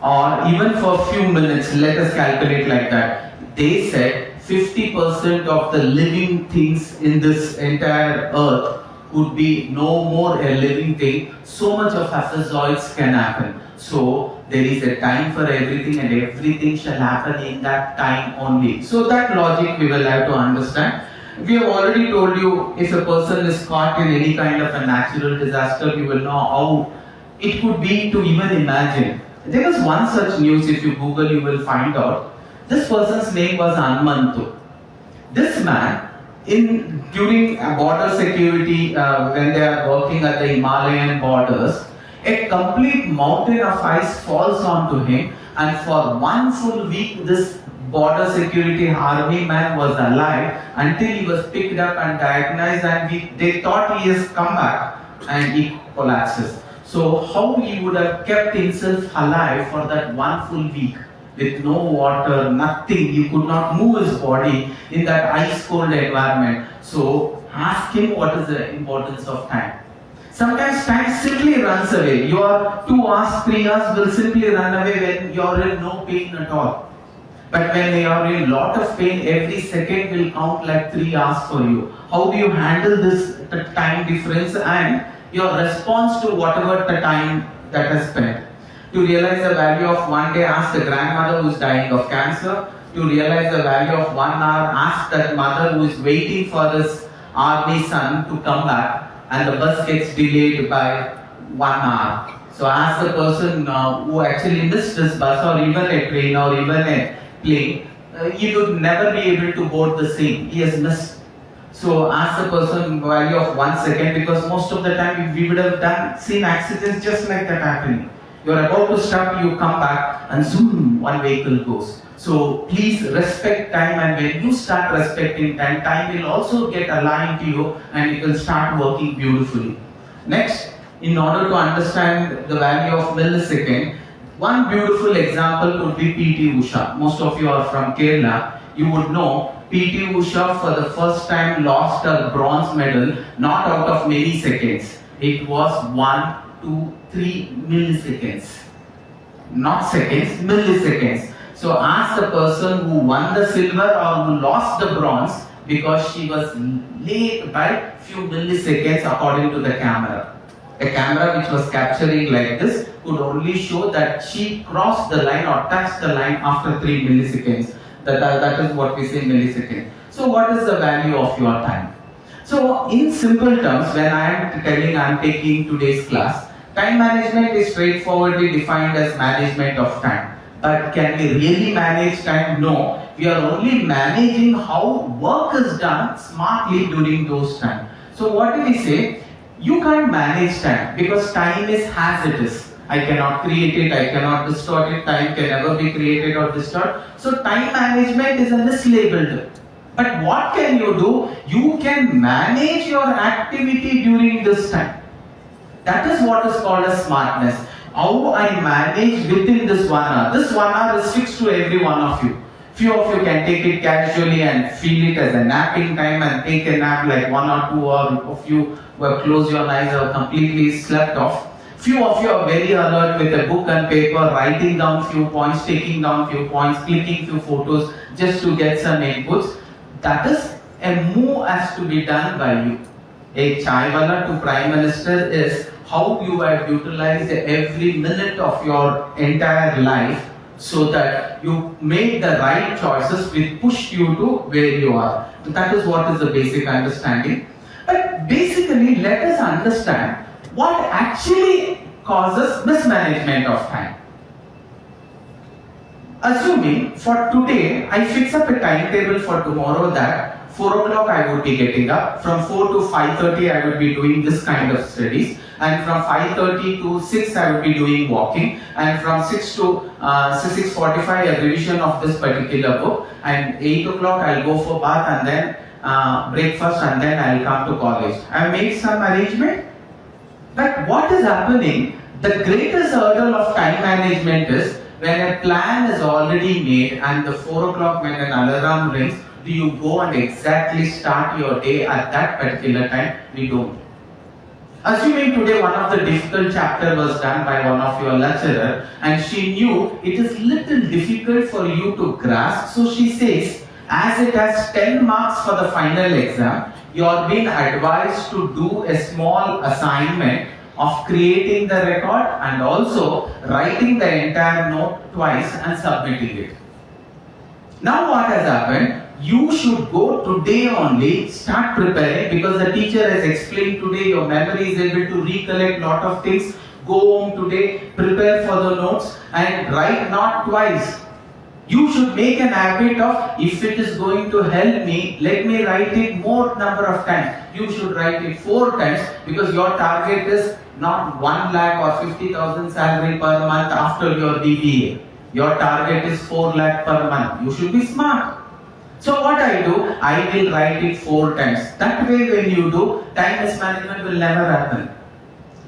or even for a few minutes, let us calculate like that. They said 50% of the living things in this entire earth would be no more a living thing. So much of episodes can happen. So there is a time for everything and everything shall happen in that time only. So that logic we will have to understand. We have already told you if a person is caught in any kind of a natural disaster, you will know how it could be to even imagine. There was one such news, if you Google, you will find out. This person's name was Anmantu. This man, during border security, when they are working at the Himalayan borders, a complete mountain of ice falls onto him, and for 1 full week, this border security army man was alive until he was picked up and diagnosed, and they thought he has come back, and he collapses. So how he would have kept himself alive for that 1 full week with no water, nothing, he could not move his body in that ice cold environment. So ask him what is the importance of time. Sometimes time simply runs away. Your 2 hours, 3 hours will simply run away when you are in no pain at all. But when you are in lot of pain, every second will count like 3 hours for you. How do you handle this time difference and your response to whatever the time that has spent? To realize the value of 1 day, ask the grandmother who is dying of cancer. To realize the value of 1 hour, ask that mother who is waiting for this army son to come back and the bus gets delayed by 1 hour. So ask the person who actually missed this bus or even a train or even a plane, he would never be able to board the same. He has missed. So ask the person value of 1 second, because most of the time we would have seen accidents just like that happening. You are about to stop, you come back and zoom, one vehicle goes. So please respect time, and when you start respecting time, time will also get aligned to you and it will start working beautifully. Next, in order to understand the value of millisecond, one beautiful example would be P.T. Usha. Most of you are from Kerala. You would know P.T. Usha for the first time lost a bronze medal, not out of many seconds. It was 1, 2, 3 milliseconds. Not seconds, milliseconds. So ask the person who won the silver or who lost the bronze, because she was late by few milliseconds according to the camera. A camera which was capturing like this could only show that she crossed the line or touched the line after 3 milliseconds. That is what we say millisecond. So what is the value of your time? So in simple terms, when I am taking today's class, time management is straightforwardly defined as management of time. But can we really manage time? No. We are only managing how work is done smartly during those times. So what do we say? You can't manage time because time is as it is. I cannot create it, I cannot distort it, time can never be created or distorted. So time management is a mislabeled. But what can you do? You can manage your activity during this time. That is what is called as smartness. How I manage within this 1 hour. This 1 hour is fixed to every one of you. Few of you can take it casually and feel it as a napping time and take a nap like 1 or 2 hours. Of you who have closed your eyes or completely slept off. Few of you are very alert with a book and paper, writing down few points, taking down few points, clicking few photos just to get some inputs. That is a move has to be done by you. A chaiwala to Prime Minister is how you have utilized every minute of your entire life so that you make the right choices which push you to where you are. That is what is the basic understanding. But basically, let us understand what actually causes mismanagement of time. Assuming for today, I fix up a timetable for tomorrow that 4 o'clock I would be getting up, from 4 to 5:30 I would be doing this kind of studies, and from 5:30 to 6 I would be doing walking, and from 6 to 6:45 a revision of this particular book, and 8 o'clock I'll go for bath and then breakfast, and then I'll come to college. I made some arrangement. But what is happening, the greatest hurdle of time management is when a plan is already made and the 4 o'clock when an alarm rings, do you go and exactly start your day at that particular time? We don't. Assuming today one of the difficult chapter was done by one of your lecturer and she knew it is little difficult for you to grasp, so she says, as it has 10 marks for the final exam, you are being advised to do a small assignment of creating the record and also writing the entire note twice and submitting it. Now what has happened? You should go today only, start preparing, because the teacher has explained today, your memory is able to recollect lot of things. Go home today, prepare for the notes and write not twice. You should make an habit of, if it is going to help me, let me write it more number of times. You should write it 4 times, because your target is not 1 lakh or 50,000 salary per month after your BBA. Your target is 4 lakh per month. You should be smart. So what I do, I will write it 4 times. That way when you do, time mismanagement will never happen.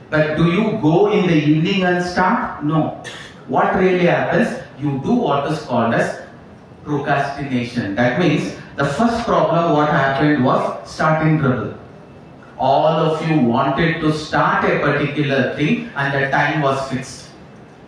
But do you go in the evening and start? No. What really happens, you do what is called as procrastination. That means the first problem what happened was starting trouble. All of you wanted to start a particular thing and the time was fixed.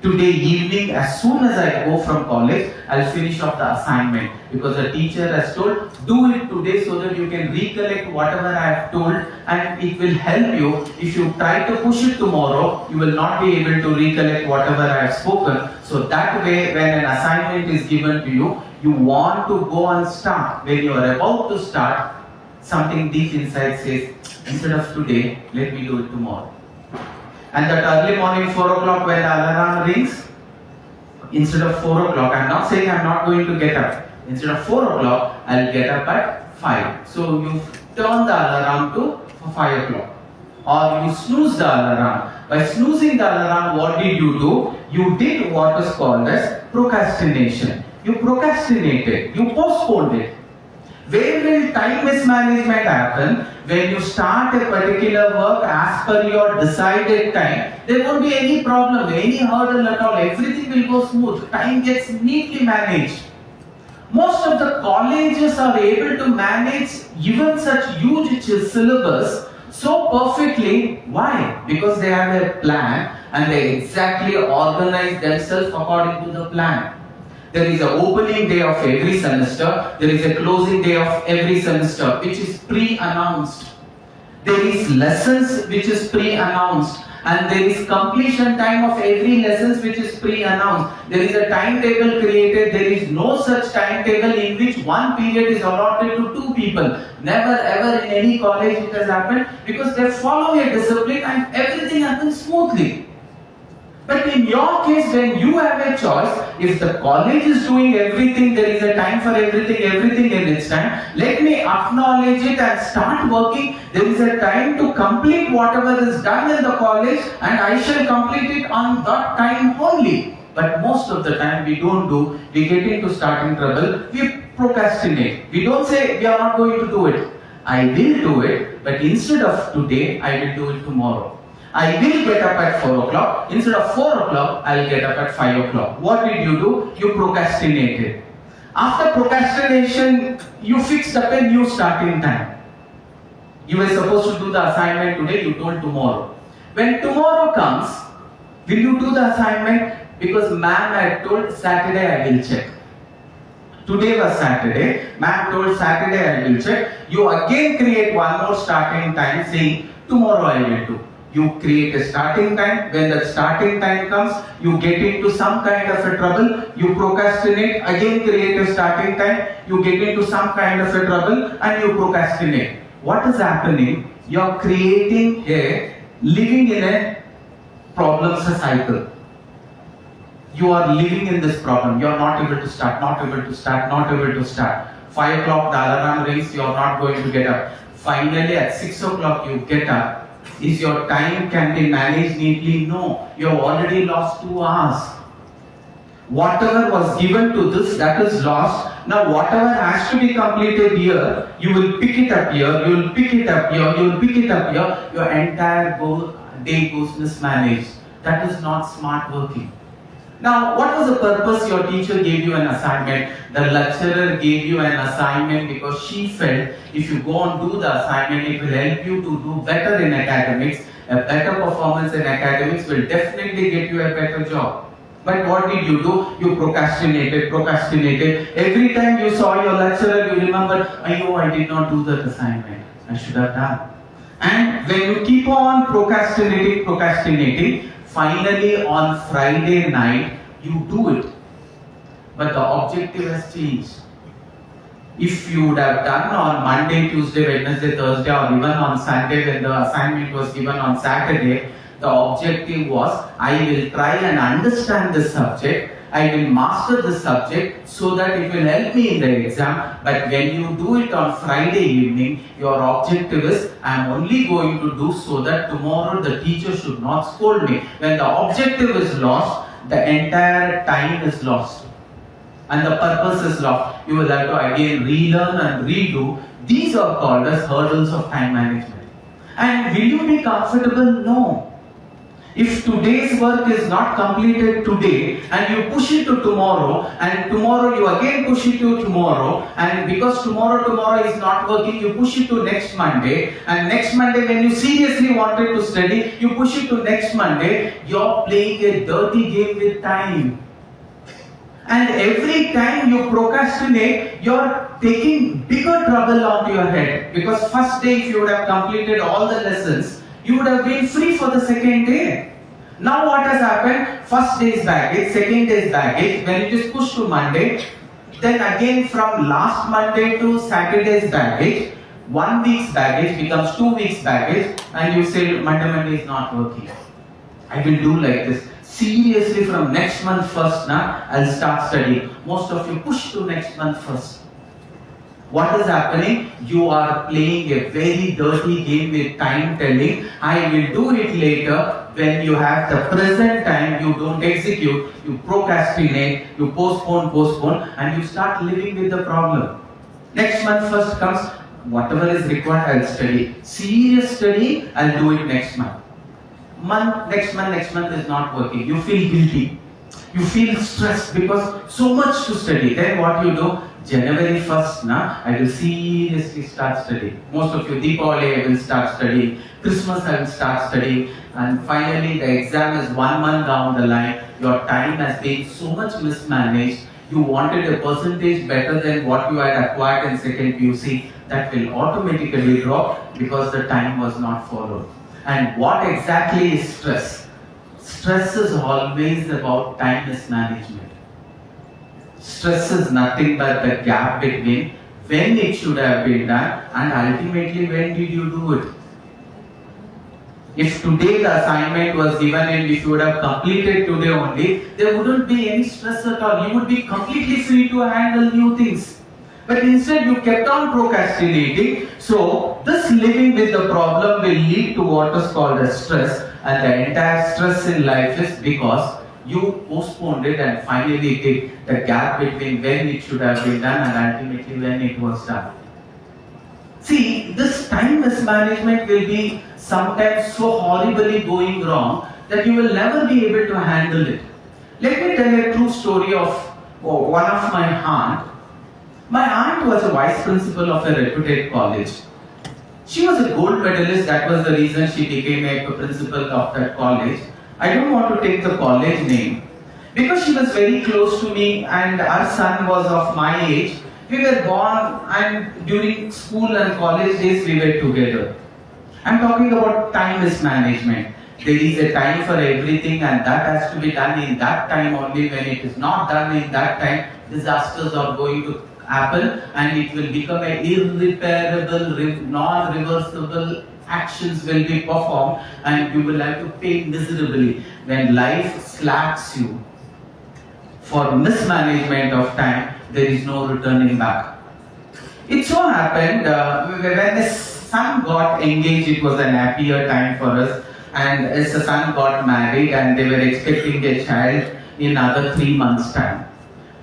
Today evening, as soon as I go from college, I'll finish off the assignment, because the teacher has told, do it today so that you can recollect whatever I have told, and it will help you. If you try to push it tomorrow, you will not be able to recollect whatever I have spoken. So that way, when an assignment is given to you, you want to go and start. When you are about to start, something deep inside says, instead of today, let me do it tomorrow. And that early morning 4 o'clock when the alarm rings, instead of 4 o'clock, I'm not saying I'm not going to get up. Instead of 4 o'clock, I'll get up at 5. So you turn the alarm to 5 o'clock. Or you snooze the alarm. By snoozing the alarm, what did you do? You did what is called as procrastination. You procrastinated. You postponed it. Where will time mismanagement happen? When you start a particular work as per your decided time, there won't be any problem, any hurdle at all. Everything will go smooth. Time gets neatly managed. Most of the colleges are able to manage even such huge syllabus so perfectly. Why? Because they have a plan and they exactly organize themselves according to the plan. There is an opening day of every semester, there is a closing day of every semester, which is pre-announced. There is lessons which is pre-announced, and there is completion time of every lessons which is pre-announced. There is a timetable created. There is no such timetable in which one period is allotted to 2 people. Never ever in any college it has happened, because they follow a discipline and everything happens smoothly. But in your case, when you have a choice, if the college is doing everything, there is a time for everything in its time. Let me acknowledge it and start working. There is a time to complete whatever is done in the college, and I shall complete it on that time only. But most of the time we don't do. We get into starting trouble. We procrastinate. We don't say we are not going to do it. I will do it, but instead of today, I will do it tomorrow. I will get up at 4 o'clock. Instead of 4 o'clock, I will get up at 5 o'clock. What did you do? You procrastinated. After procrastination, you fixed up a new starting time. You were supposed to do the assignment today, you told tomorrow. When tomorrow comes, will you do the assignment? Because ma'am had told Saturday I will check. Today was Saturday, ma'am told Saturday I will check. You again create one more starting time saying tomorrow I will do. You create a starting time. When that starting time comes, you get into some kind of a trouble. You procrastinate. Again create a starting time. You get into some kind of a trouble and you procrastinate. What is happening? You are creating living in a problem cycle. You are living in this problem. You are not able to start, not able to start, not able to start. 5 o'clock the alarm rings, you are not going to get up. Finally at 6 o'clock you get up. Is your time can be managed neatly? No. You have already lost 2 hours. Whatever was given to this, that is lost. Now whatever has to be completed here, you will pick it up here, you will pick it up here, you will pick it up here. Your entire day goes mismanaged. That is not smart working. Now, what was the purpose your teacher gave you an assignment? The lecturer gave you an assignment because she felt if you go and do the assignment, it will help you to do better in academics. A better performance in academics will definitely get you a better job. But what did you do? You procrastinated. Every time you saw your lecturer, you remembered, oh, I did not do that assignment. I should have done. And when you keep on procrastinating, finally on Friday night, you do it. But the objective has changed. If you would have done on Monday, Tuesday, Wednesday, Thursday, or even on Sunday when the assignment was given on Saturday, the objective was, I will try and understand the subject, I will master the subject so that it will help me in the exam. But when you do it on Friday evening, your objective is, I am only going to do so that tomorrow the teacher should not scold me. When the objective is lost, the entire time is lost. And the purpose is lost. You will have to again relearn and redo. These are called as hurdles of time management. And will you be comfortable? No. If today's work is not completed today and you push it to tomorrow and tomorrow you again push it to tomorrow, and because tomorrow is not working, you push it to next Monday, and next Monday when you seriously wanted to study, you push it to next Monday, you're playing a dirty game with time. And every time you procrastinate, you're taking bigger trouble onto your head, because first day if you would have completed all the lessons, you would have been free for the second day. Now what has happened? First day's baggage, second day's baggage, when it is pushed to Monday, then again from last Monday to Saturday's baggage, 1 week's baggage becomes 2 weeks' baggage, and you say Monday is not working. I will do like this. Seriously, from next month first, I'll start studying. Most of you push to next month first. What is happening? You are playing a very dirty game with time, telling, I will do it later. When you have the present time, you don't execute, you procrastinate, you postpone, and you start living with the problem. Next month first comes, whatever is required, I'll study. Serious study, I'll do it next month. Next month is not working. You feel guilty. You feel stressed because so much to study. Then what you do? January 1st, I will seriously start studying. Most of you, Deepavali, I will start studying. Christmas, I will start studying. And finally, the exam is 1 month down the line. Your time has been so much mismanaged. You wanted a percentage better than what you had acquired in second PUC. That will automatically drop because the time was not followed. And what exactly is stress? Stress is always about time mismanagement. Stress is nothing but the gap between when it should have been done and ultimately when did you do it. If today the assignment was given and if you would have completed today only, there wouldn't be any stress at all. You would be completely free to handle new things. But instead you kept on procrastinating. So this living with the problem will lead to what is called as stress, and the entire stress in life is because you postponed it and finally did the gap between when it should have been done and ultimately when it was done. See, this time mismanagement will be sometimes so horribly going wrong that you will never be able to handle it. Let me tell you a true story of one of my aunt. My aunt was a vice principal of a reputed college. She was a gold medalist, that was the reason she became a principal of that college. I don't want to take the college name because she was very close to me and our son was of my age. We were born and during school and college days we were together. I'm talking about time mismanagement. There is a time for everything and that has to be done in that time only. When it is not done in that time, disasters are going to happen and it will become an irreparable, non-reversible actions will be performed and you will have to pay miserably. When life slaps you for mismanagement of time, there is no returning back. It so happened when the son got engaged, it was an happier time for us, and as the son got married and they were expecting a child in another 3 months' time.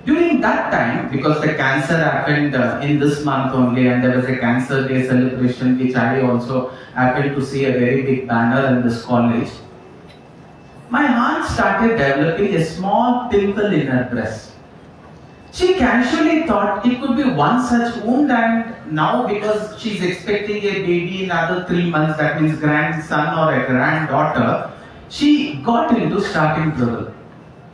During that time, because the cancer happened in this month only and there was a cancer day celebration which I also happened to see a very big banner in this college, my aunt started developing a small pimple in her breast. She casually thought it could be one such wound, and now because she's expecting a baby in another 3 months, that means grandson or a granddaughter, she got into starting trouble.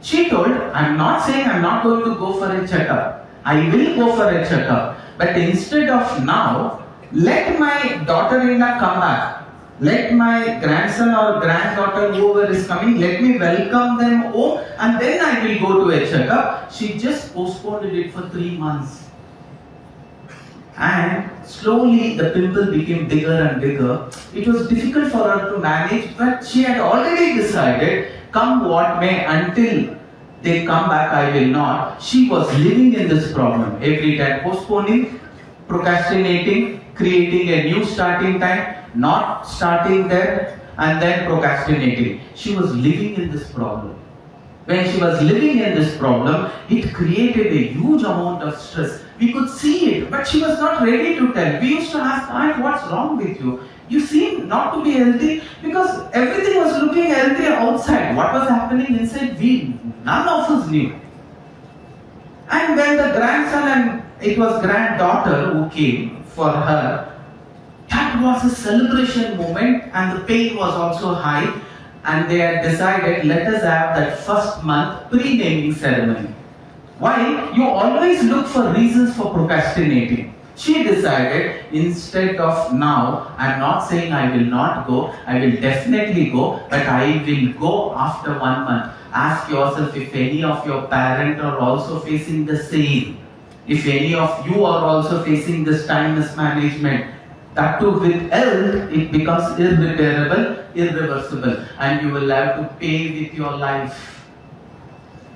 She told, I'm not saying I'm not going to go for a checkup. I will go for a checkup. But instead of now, let my daughter-in-law come back. Let my grandson or granddaughter, whoever is coming, let me welcome them home and then I will go to a checkup. She just postponed it for 3 months. And slowly the pimple became bigger and bigger. It was difficult for her to manage, but she had already decided, come what may, until they come back I will not. She was living in this problem every time, postponing, procrastinating, creating a new starting time, not starting there, and then procrastinating. She was living in this problem. When she was living in this problem, it created a huge amount of stress. We could see it, but she was not ready to tell. We used to ask, Aunt, what's wrong with you? You seem not to be healthy, because everything was looking healthy outside. What was happening inside, none of us knew. And when the grandson and it was granddaughter who came for her, that was a celebration moment and the pain was also high, and they had decided, let us have that first month pre-naming ceremony. Why? You always look for reasons for procrastinating. She decided, instead of now, I'm not saying I will not go, I will definitely go, but I will go after 1 month. Ask yourself if any of your parents are also facing the same. If any of you are also facing this time mismanagement, that too with health, it becomes irreparable, irreversible, and you will have to pay with your life.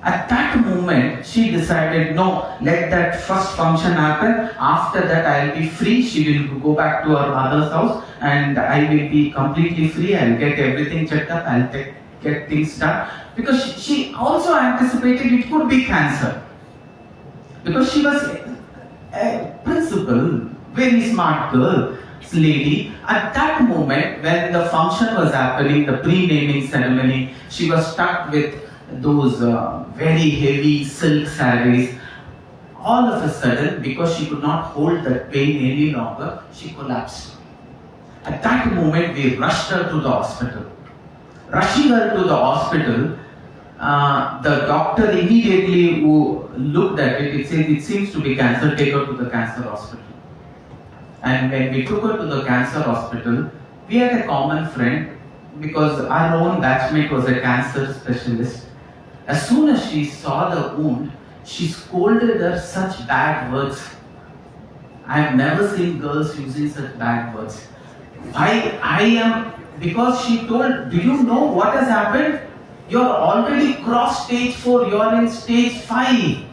At that moment, she decided, no, let that first function happen. After that, I'll be free. She will go back to her mother's house and I will be completely free. I'll get everything checked up. I'll get things done. Because she also anticipated it could be cancer. Because she was a principal, very smart girl, lady. At that moment, when the function was happening, the pre-naming ceremony, she was stuck with those very heavy silk sarees. All of a sudden, because she could not hold that pain any longer, she collapsed. At that moment, we rushed her to the hospital. Rushing her to the hospital, the doctor immediately who looked at it, it said, it seems to be cancer, take her to the cancer hospital. And when we took her to the cancer hospital, we had a common friend, because our own batchmate was a cancer specialist. As soon as she saw the wound, she scolded her such bad words. I have never seen girls using such bad words. Why I am, because she told, do you know what has happened? You're already crossed stage 4, you're in stage 5.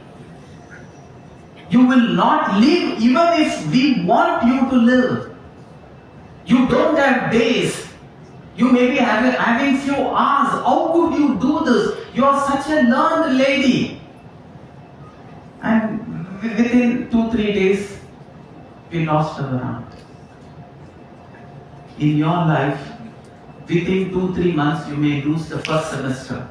You will not live even if we want you to live. You don't have days. You may be having few hours. How could you do this? You are such a learned lady. And within 2-3 days, we lost our aunt. In your life, within 2-3 months, you may lose the first semester.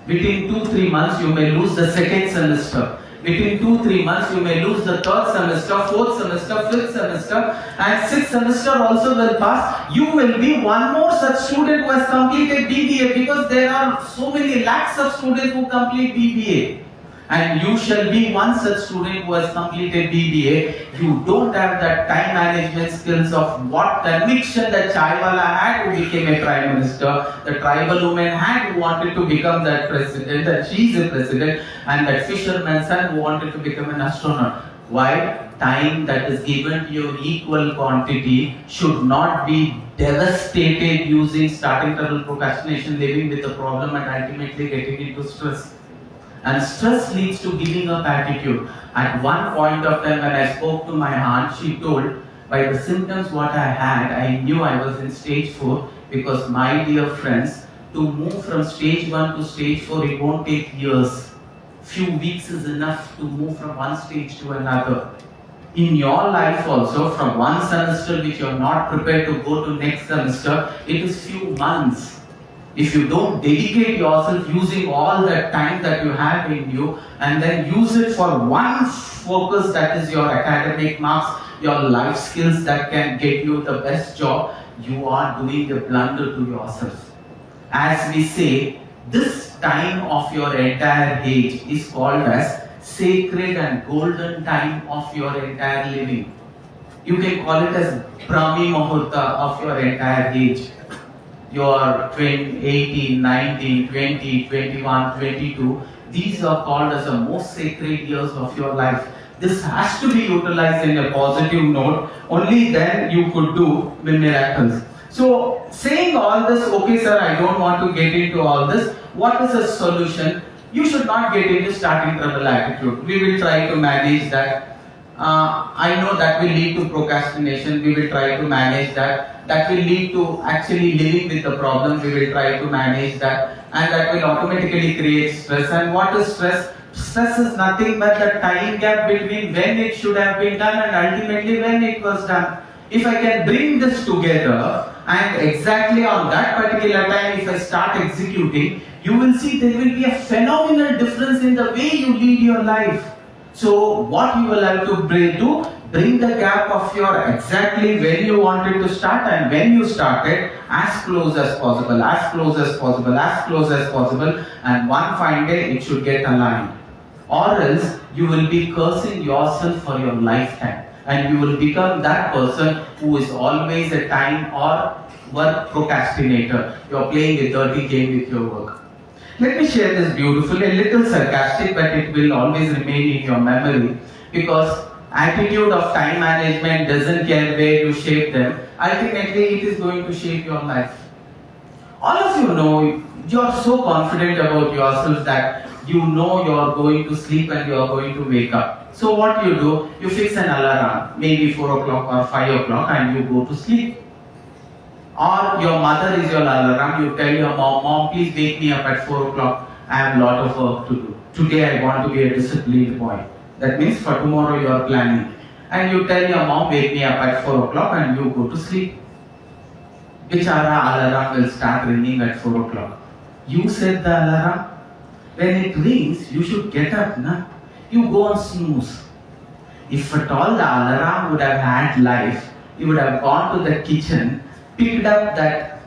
Within 2-3 months, you may lose the second semester. Within 2-3 months, you may lose the third semester, fourth semester, fifth semester, and sixth semester also will pass. You will be one more such student who has completed BBA, because there are so many lakhs of students who complete BBA. And you shall be one such student who has completed BBA. You don't have that time management skills, of what conviction the chaiwala had who became a prime minister, the tribal woman had who wanted to become that president, that she's a president, and that fisherman's son who wanted to become an astronaut. Why? Time that is given to you equal quantity should not be devastated using starting trouble, procrastination, living with the problem, and ultimately getting into stress. And stress leads to giving up attitude. At one point of time when I spoke to my aunt, she told, by the symptoms what I had, I knew I was in stage 4, because my dear friends, to move from stage 1 to stage 4, it won't take years. Few weeks is enough to move from one stage to another. In your life also, from one semester which you are not prepared to go to next semester, it is few months. If you don't dedicate yourself using all that time that you have in you and then use it for one focus, that is your academic marks, your life skills that can get you the best job, you are doing a blunder to yourself. As we say, this time of your entire age is called as sacred and golden time of your entire living. You can call it as Brahmi Muhurta of your entire age. Your 18, 19, 20, 21, 22, these are called as the most sacred years of your life. This has to be utilized in a positive note, only then you could do miracles. So, saying all this, okay sir, I don't want to get into all this, what is the solution? You should not get into starting trouble attitude. We will try to manage that. I know that will lead to procrastination. We will try to manage that. That will lead to actually living with the problem. We will try to manage that. And that will automatically create stress. And what is stress? Stress is nothing but the time gap between when it should have been done and ultimately when it was done. If I can bring this together and exactly on that particular time, if I start executing, you will see there will be a phenomenal difference in the way you lead your life. So what you will have to bring the gap of your exactly when you wanted to start and when you started as close as possible, as close as possible, as close as possible, and one fine day it should get aligned. Or else you will be cursing yourself for your lifetime and you will become that person who is always a time or work procrastinator. You are playing a dirty game with your work. Let me share this beautifully, a little sarcastic, but it will always remain in your memory, because attitude of time management doesn't care where you shape them. Ultimately, it is going to shape your life. All of you know, you are so confident about yourself that you know you are going to sleep and you are going to wake up. So what do? You fix an alarm, maybe 4 o'clock or 5 o'clock, and you go to sleep. Or your mother is your alarm, you tell your mom, please wake me up at 4 o'clock, I have a lot of work to do. Today I want to be a disciplined boy. That means for tomorrow you are planning. And you tell your mom, wake me up at 4 o'clock and you go to sleep. Bichara alarm will start ringing at 4 o'clock. You set the alarm. When it rings, you should get up, na? You go on snooze. If at all the alarm would have had life, you would have gone to the kitchen, picked up that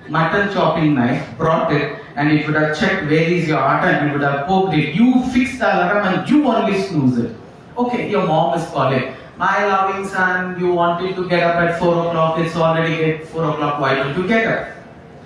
mutton chopping knife, brought it, and it would have checked where is your heart and you would have poked it. You fixed the alarm and you only snooze it. Okay, your mom is calling. My loving son, you wanted to get up at 4 o'clock, it's already 4 o'clock, why don't you get up?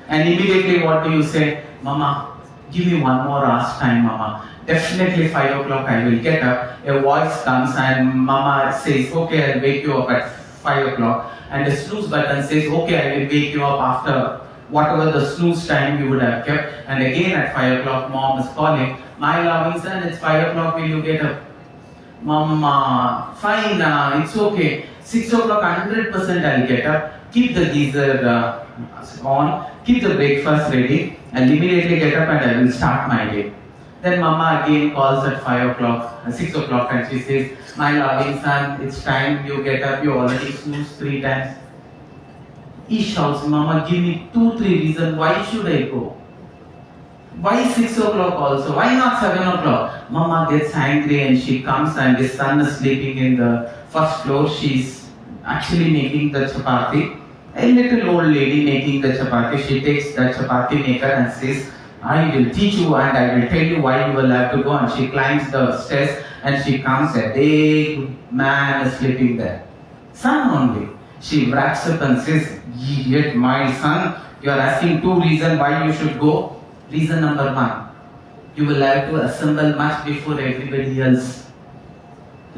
And immediately what do you say? Mama, give me one more hour's time, Mama. Definitely 5 o'clock I will get up. A voice comes and Mama says, okay, I'll wake you up at 5 o'clock. And the snooze button says, okay, I will wake you up after whatever the snooze time you would have kept. And again at 5 o'clock, mom is calling, my loving son, it's 5 o'clock, will you get up? Mama, fine, it's okay. 6 o'clock, 100% I'll get up. Keep the geyser on, keep the breakfast ready, and immediately get up and I will start my day. Then Mama again calls at 5 o'clock, 6 o'clock, and she says, my loving son, it's time you get up, you already snoozed 3 times. He shouts, Mama, give me 2-3 reasons, why should I go? Why 6 o'clock also? Why not 7 o'clock? Mama gets angry and she comes and his son is sleeping in the first floor. She's actually making the chapati. A little old lady making the chapati. She takes the chapati maker and says, I will teach you and I will tell you why you will have to go. And she climbs the stairs and she comes. A big man is sleeping there. Son only. She wraps up and says, "Yet my son, you are asking two reasons why you should go. Reason number one, you will have to assemble much before everybody else.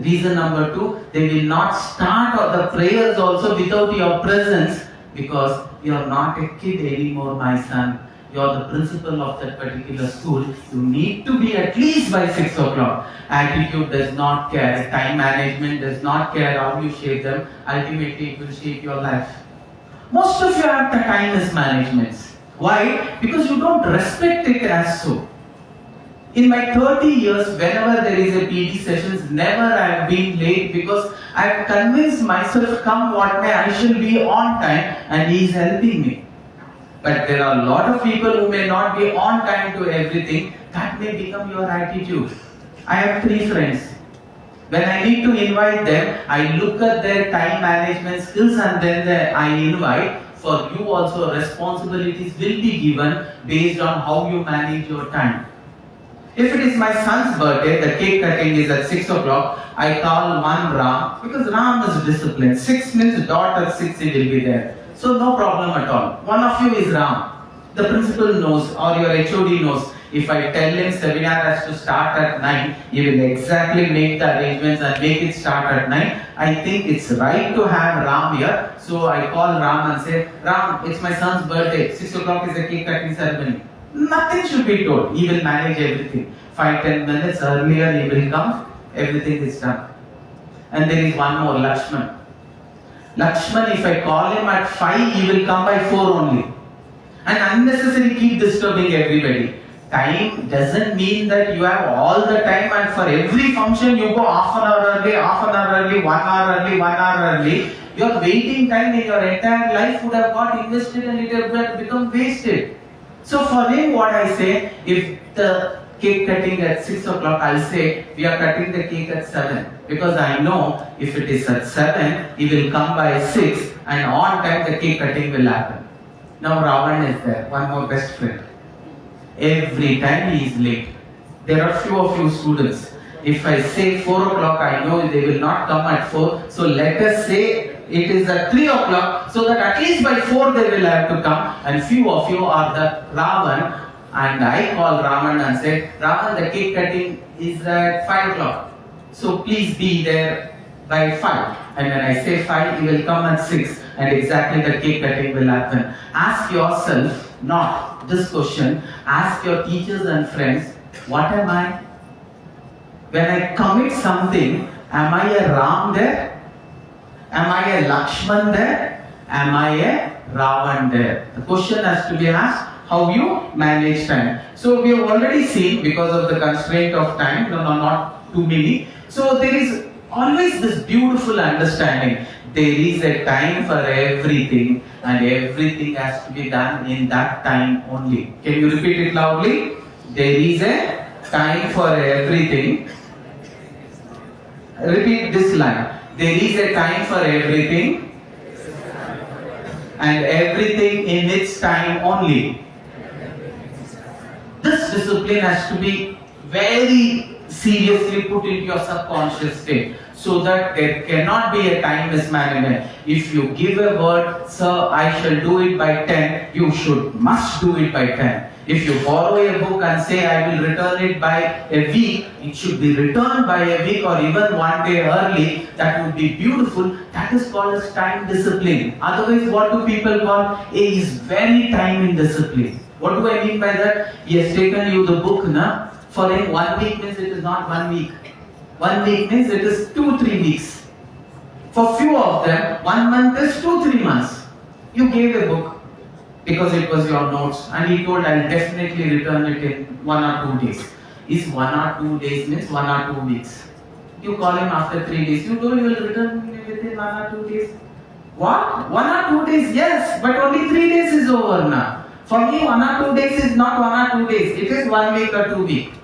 Reason number two, they will not start the prayers also without your presence, because you are not a kid anymore, my son. You are the principal of that particular school. You need to be at least by 6 o'clock. Attitude does not care. Time management does not care how you shape them. Ultimately, it will shape your life. Most of you have the time mismanagement. Why? Because you don't respect it as so. In my 30 years, whenever there is a PD sessions, never I have been late, because I have convinced myself, come what may, I shall be on time, and he is helping me. But there are a lot of people who may not be on time to everything. That may become your attitude. I have 3 friends. When I need to invite them, I look at their time management skills and then I invite. For you also, responsibilities will be given based on how you manage your time. If it is my son's birthday, the cake cutting is at 6 o'clock, I call one Ram, because Ram is disciplined. 6 means dot at 6 he will be there. So no problem at all. One of you is Ram. The principal knows, or your HOD knows. If I tell him seminar has to start at 9, he will exactly make the arrangements and make it start at 9. I think it's right to have Ram here. So I call Ram and say, Ram, it's my son's birthday. 6 o'clock is the cake cutting ceremony. Nothing should be told. He will manage everything. 5-10 minutes earlier he will come. Everything is done. And there is one more, Lakshman. Lakshman, if I call him at 5, he will come by 4 only. And unnecessarily keep disturbing everybody. Time doesn't mean that you have all the time, and for every function you go half an hour early, 1 hour early, 1 hour early. Your waiting time in your entire life would have got invested and it would have become wasted. So for him, what I say, if the cake cutting at 6 o'clock, I'll say we are cutting the cake at 7, because I know if it is at 7, he will come by 6 and on time the cake cutting will happen. Now Ravan is there, one more best friend. Every time he is late. There are few of you students. If I say 4 o'clock, I know they will not come at 4. So let us say it is at 3 o'clock, so that at least by 4 they will have to come. And few of you are the Ravan. And I call Raman and say, Raman, the cake cutting is at 5 o'clock. So please be there by 5. And when I say 5, he will come at 6. And exactly the cake cutting will happen. Ask yourself, not this question, ask your teachers and friends, what am I? When I commit something, am I a Ram there? Am I a Lakshman there? Am I a Ravan there? The question has to be asked, how you manage time. So we have already seen, because of the constraint of time, not too many. So there is always this beautiful understanding. There is a time for everything, and everything has to be done in that time only. Can you repeat it loudly? There is a time for everything. Repeat this line. There is a time for everything, and everything in its time only. This discipline has to be very seriously put into your subconscious state, so that there cannot be a time mismanagement. If you give a word, sir, I shall do it by 10, you must do it by 10. If you borrow a book and say, I will return it by a week, it should be returned by a week or even 1 day early. That would be beautiful. That is called as time discipline. Otherwise, what do people call? He is very time in discipline. What do I mean by that? He has taken you the book, na? For him, 1 week means it is not 1 week. 1 week means it is 2-3 weeks. For few of them, 1 month is 2-3 months. You gave a book because it was your notes, and he told, I will definitely return it in 1 or 2 days. Is 1 or 2 days means 1 or 2 weeks. You call him after 3 days. You told you will return within 1 or 2 days. What? 1 or 2 days? Yes, but only 3 days is over now. For me, 1 or 2 days is not 1 or 2 days. It is 1 week or 2 weeks.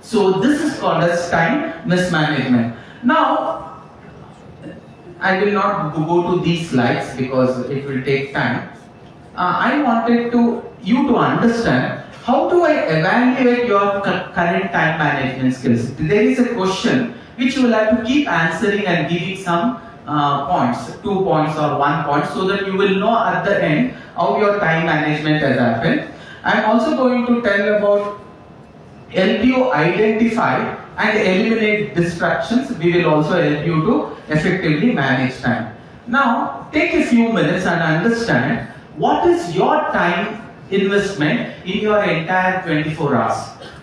So this is called as time mismanagement. Now, I will not go to these slides because it will take time. I wanted you to understand, how do I evaluate your current time management skills? There is a question which you will have to keep answering and giving some points, 2 points or 1 point, so that you will know at the end how your time management has happened. I'm also going to tell about help you identify and eliminate distractions. We will also help you to effectively manage time. Now, take a few minutes and understand what is your time investment in your entire 24 hours.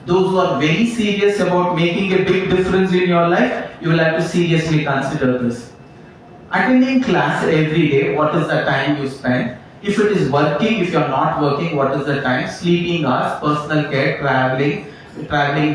Those who are very serious about making a big difference in your life, you will have to seriously consider this. Attending class every day, what is the time you spend? If it is working, if you are not working, what is the time? Sleeping hours, personal care, traveling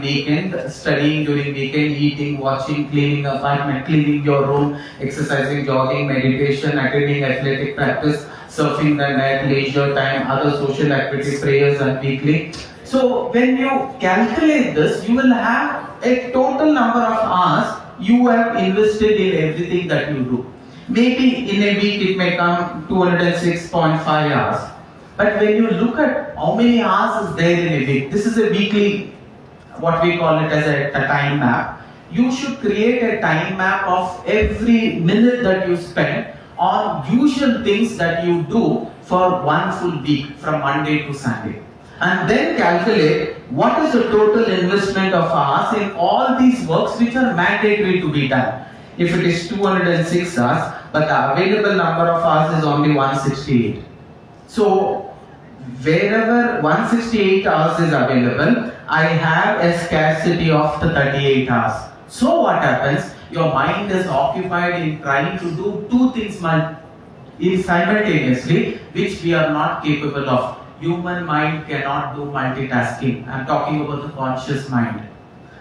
weekend, studying during weekend, eating, watching, cleaning apartment, cleaning your room, exercising, jogging, meditation, attending athletic practice, surfing the net, leisure time, other social activity, prayers and weekly. So when you calculate this, you will have a total number of hours you have invested in everything that you do. Maybe in a week it may come 206.5 hours. But when you look at how many hours is there in a week, this is a weekly, what we call it as a time map. You should create a time map of every minute that you spend on usual things that you do for one full week from Monday to Sunday. And then calculate what is the total investment of hours in all these works which are mandatory to be done. If it is 206 hours, but the available number of hours is only 168. So, wherever 168 hours is available, I have a scarcity of the 38 hours. So what happens? Your mind is occupied in trying to do two things simultaneously, which we are not capable of. Human mind cannot do multitasking. I am talking about the conscious mind.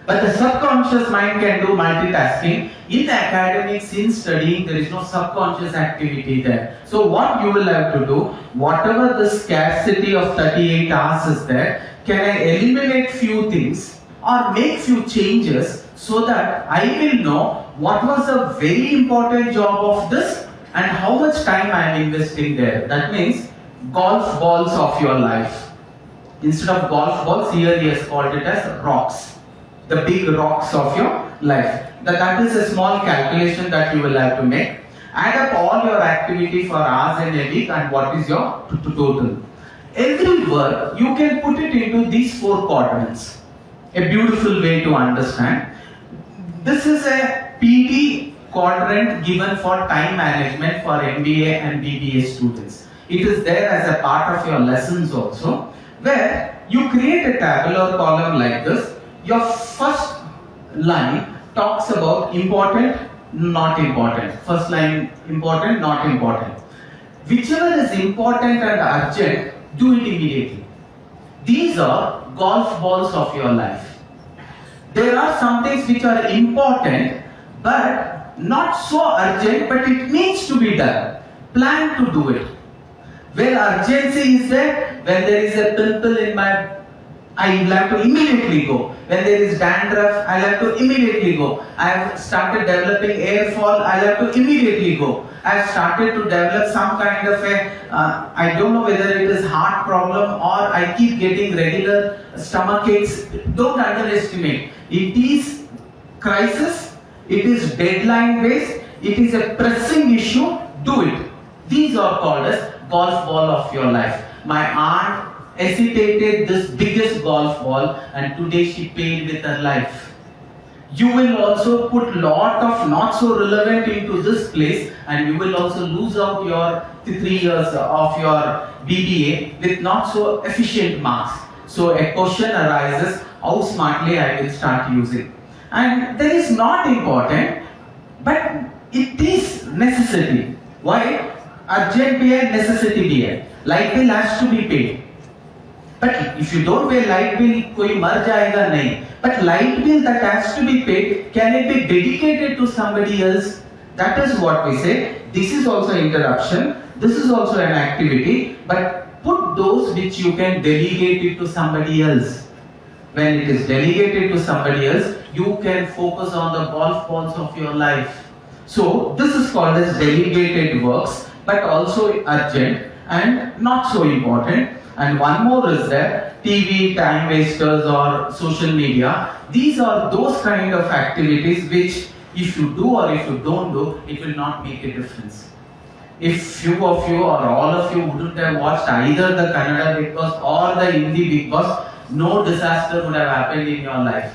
But the subconscious mind can do multitasking. In the academics, in studying, there is no subconscious activity there. So what you will have to do, whatever the scarcity of 38 hours is there, can I eliminate few things or make few changes so that I will know what was a very important job of this and how much time I am investing there. That means golf balls of your life. Instead of golf balls, here he has called it as rocks. The big rocks of your life. That is a small calculation that you will have to make. Add up all your activity for hours in a week and what is your total. Every work, you can put it into these 4 quadrants. A beautiful way to understand. This is a PD quadrant given for time management for MBA and BBA students. It is there as a part of your lessons also, where you create a tabular column like this. Your first line talks about important, not important. First line important, not important. Whichever is important and urgent, do it immediately. These are golf balls of your life. There are some things which are important but not so urgent, but it needs to be done. Plan to do it. Where urgency is there, when there is a pimple in my, I will have to immediately go. When there is dandruff, I will have to immediately go. I have started developing hair fall, I will have to immediately go. I have started to develop some kind of a, I don't know whether it is heart problem or I keep getting regular stomach aches. Don't underestimate. It is crisis, it is deadline based, it is a pressing issue, do it. These are called as golf ball of your life. My aunt hesitated this biggest golf ball and today she paid with her life. You will also put lot of not so relevant into this place and you will also lose out your 3 years of your BBA with not so efficient marks. So a question arises, how smartly I will start using. And that is not important, but it is necessity. Why? Urgent bhi hai, necessity bhi hai. Light bill has to be paid. But if you don't pay light bill, koi mar jayega nahi. But light bill that has to be paid, can it be dedicated to somebody else? That is what we say. This is also interruption. This is also an activity. But put those which you can delegate it to somebody else. When it is delegated to somebody else, you can focus on the golf balls of your life. So this is called as delegated works, but also urgent and not so important. And one more is there, TV, time wasters or social media. These are those kind of activities which If you do or if you don't do, it will not make a difference. If few of you or all of you wouldn't have watched either the Kannada Big Boss or the Hindi Big Boss, no disaster would have happened in your life.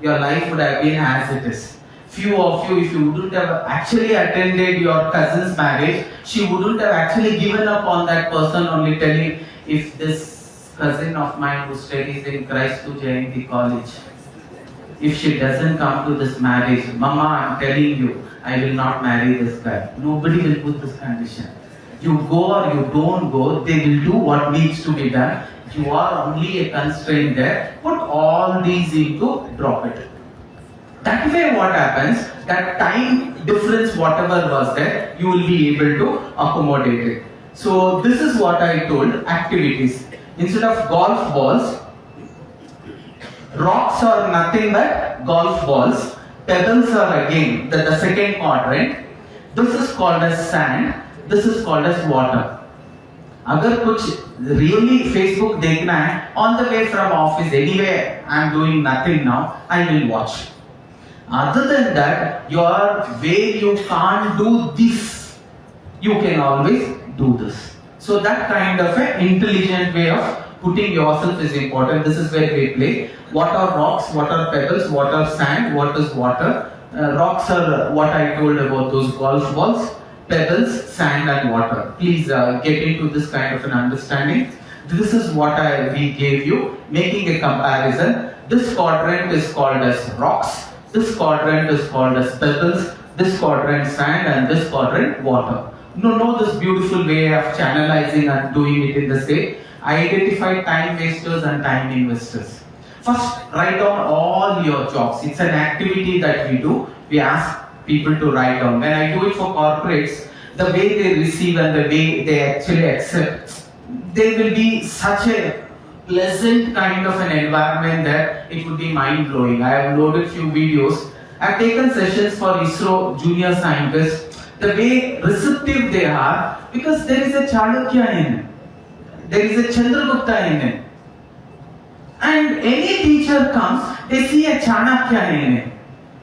Your life would have been as it is. Few of you, if you wouldn't have actually attended your cousin's marriage, she wouldn't have actually given up on that person, only telling, if this cousin of mine who studies in Christ Jayanti College, if she doesn't come to this marriage, Mama, I'm telling you, I will not marry this guy. Nobody will put this condition. You go or you don't go, they will do what needs to be done. You are only a constraint there. Put all these into, drop it. That way what happens, that time difference whatever was there, you will be able to accommodate it. So this is what I told, activities. Instead of golf balls, rocks are nothing but golf balls. Pebbles are again the second quadrant. This is called as sand. This is called as water. अगर कुछ really Facebook देखना है, on the way from office, anyway I am doing nothing now, I will watch. Other than that, your way you can't do this, you can always do this. So that kind of an intelligent way of putting yourself is important. This is where we play. What are rocks? What are pebbles? What are sand? What is water? Rocks are what I told about those golf balls. Pebbles, sand and water. Please get into this kind of an understanding. This is what we gave you, making a comparison. This quadrant is called as rocks. This quadrant is called as pebbles. This quadrant sand and this quadrant water. Know this beautiful way of channelizing and doing it in the same. Identify time wasters and time investors. First, write down all your jobs. It's an activity that we do. We ask people to write down. When I do it for corporates, the way they receive and the way they actually accept, there will be such a pleasant kind of an environment that it would be mind-blowing. I have loaded few videos. I have taken sessions for ISRO junior scientists. The way receptive they are, because there is a Chalukya in it. There is a Chandragupta in it. And any teacher comes, they see a Chanakya in it.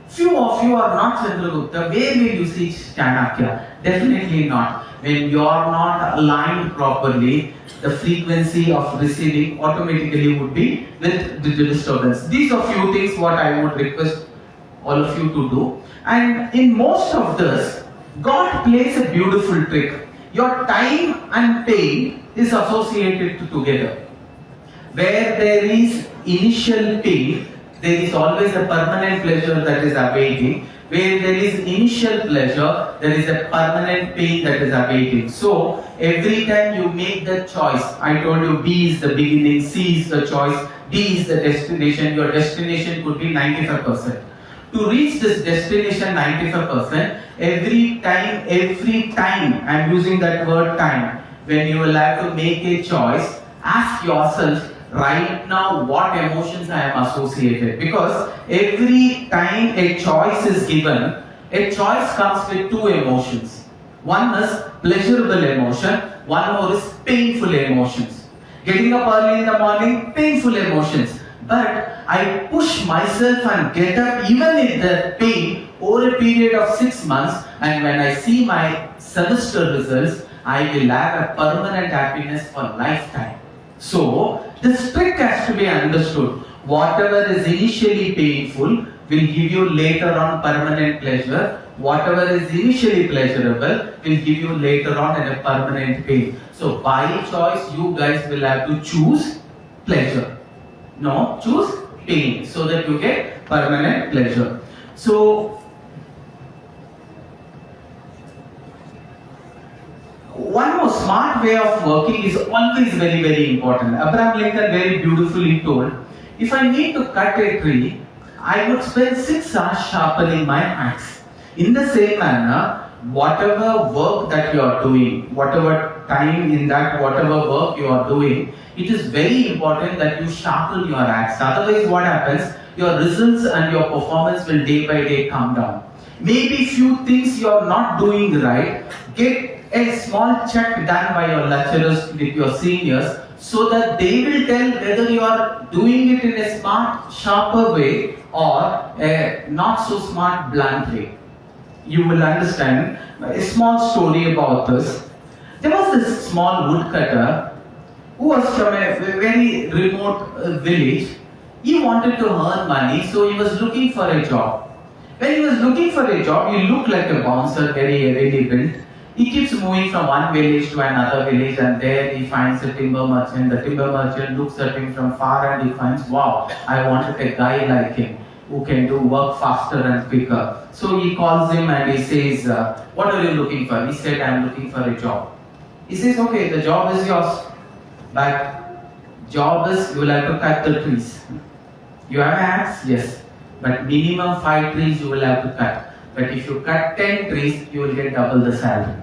Few of you are not Chandragupta. Where will you see Chanakya? Definitely not. When you are not aligned properly, the frequency of receiving automatically would be with the disturbance. These are few things what I would request all of you to do. And in most of this, God plays a beautiful trick. Your time and pain is associated together. Where there is initial pain, there is always a permanent pleasure that is awaiting. Where there is initial pleasure, there is a permanent pain that is awaiting. So, every time you make the choice, I told you B is the beginning, C is the choice, D is the destination. Your destination could be 95%. To reach this destination 95%, every time, I am using that word time, when you will have to make a choice, ask yourself, right now what emotions I am associated, because every time a choice is given, a choice comes with two emotions. One is pleasurable emotion, one more is painful emotions. Getting up early in the morning, painful emotions, but I push myself and get up even in the pain over a period of 6 months, and when I see my semester results, I will have a permanent happiness for lifetime. So, this trick has to be understood. Whatever is initially painful will give you later on permanent pleasure. Whatever is initially pleasurable will give you later on a permanent pain. So, by choice, you guys will have to choose pleasure. No, choose pain so that you get permanent pleasure. So, one more smart way of working is always very, very important. Abraham Lincoln very beautifully told, if I need to cut a tree, I would spend 6 hours sharpening my axe. In the same manner, whatever work that you are doing, whatever time in that, whatever work you are doing, it is very important that you sharpen your axe. Otherwise, what happens? Your results and your performance will day by day come down. Maybe few things you are not doing right, get a small check done by your lecturers with your seniors so that they will tell whether you are doing it in a smart, sharper way or a not so smart, blunt way. You will understand a small story about this. There was this small woodcutter who was from a very remote village. He wanted to earn money, so he was looking for a job. When he was looking for a job, he looked like a bouncer, very heavily built. He keeps moving from one village to another village, and there he finds a timber merchant. The timber merchant looks at him from far and he finds, wow, I wanted a guy like him who can do work faster and quicker. So he calls him and he says, what are you looking for? He said, I am looking for a job. He says, okay, the job is yours, but job is you will have to cut the trees. You have an axe? Yes. But minimum 5 trees you will have to cut. But if you cut 10 trees, you will get double the salary.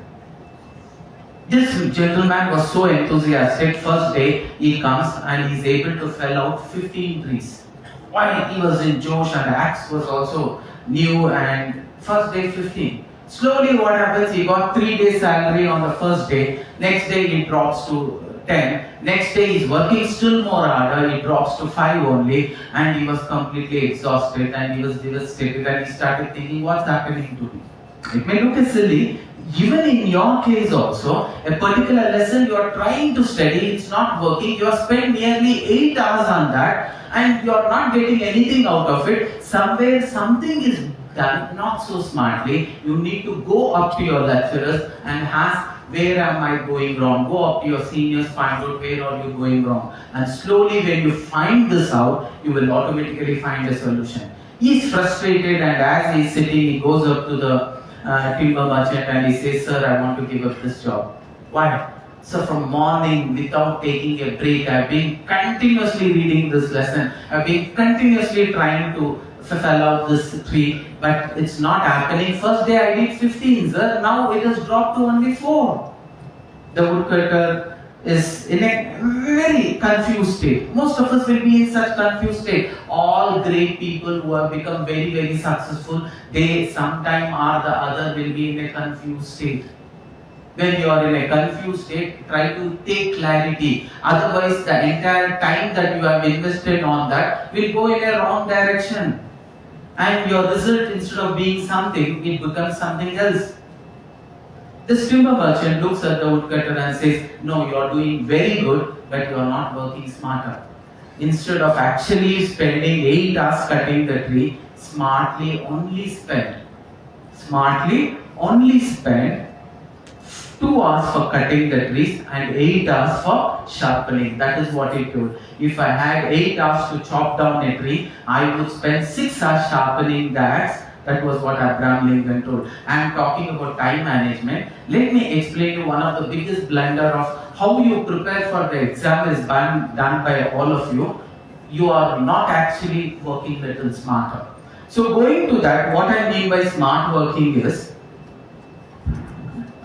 This gentleman was so enthusiastic. First day he comes and he is able to fell out 15 trees. Why? He was in Josh and the axe was also new, and first day 15. Slowly what happens, he got 3 days salary on the first day. Next day he drops to 10. Next day he's working still more harder, he drops to 5 only, and he was completely exhausted and he was devastated, and he started thinking, what's happening to me? It may look silly. Even in your case also, a particular lesson you are trying to study, it's not working, you have spent nearly 8 hours on that and you are not getting anything out of it. Somewhere something is done not so smartly. You need to go up to your lecturers and ask, where am I going wrong? Go up to your seniors, find out where are you going wrong. And slowly when you find this out, you will automatically find a solution. He is frustrated, and as he is sitting, he goes up to the timber merchant and he says, sir, I want to give up this job. Why? So from morning, without taking a break, I have been continuously reading this lesson. I have been continuously trying to fell out this tree, but it's not happening. First day I did 15, sir. Now it has dropped to only 4. The woodcutter is in a very confused state. Most of us will be in such confused state. All great people who have become very, very successful, they sometime or the other will be in a confused state. When you are in a confused state, try to take clarity. Otherwise, the entire time that you have invested on that will go in a wrong direction. And your result, instead of being something, it becomes something else. This timber merchant looks at the woodcutter and says, no, you are doing very good, but you are not working smarter. Instead of actually spending 8 hours cutting the tree, smartly only spend 2 hours for cutting the trees and 8 hours for sharpening. That is what he told. If I had 8 hours to chop down a tree, I would spend 6 hours sharpening the axe. That was what Abraham Lincoln told. I am talking about time management. Let me explain you one of the biggest blunder of how you prepare for the exam is done by all of you. You are not actually working little smarter. So going to that, what I mean by smart working is,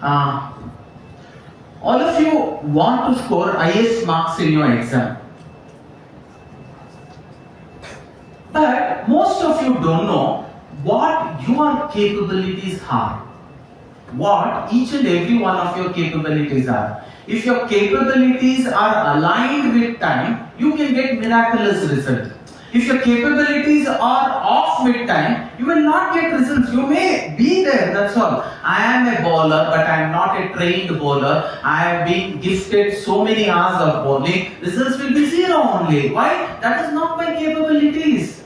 all of you want to score highest marks in your exam. But most of you don't know what your capabilities are. What each and every one of your capabilities are. If your capabilities are aligned with time, you can get miraculous results. If your capabilities are off with time, you will not get results. You may be there, that's all. I am a bowler, but I am not a trained bowler. I have been gifted so many hours of bowling. Results will be 0 only. Why? That is not my capabilities.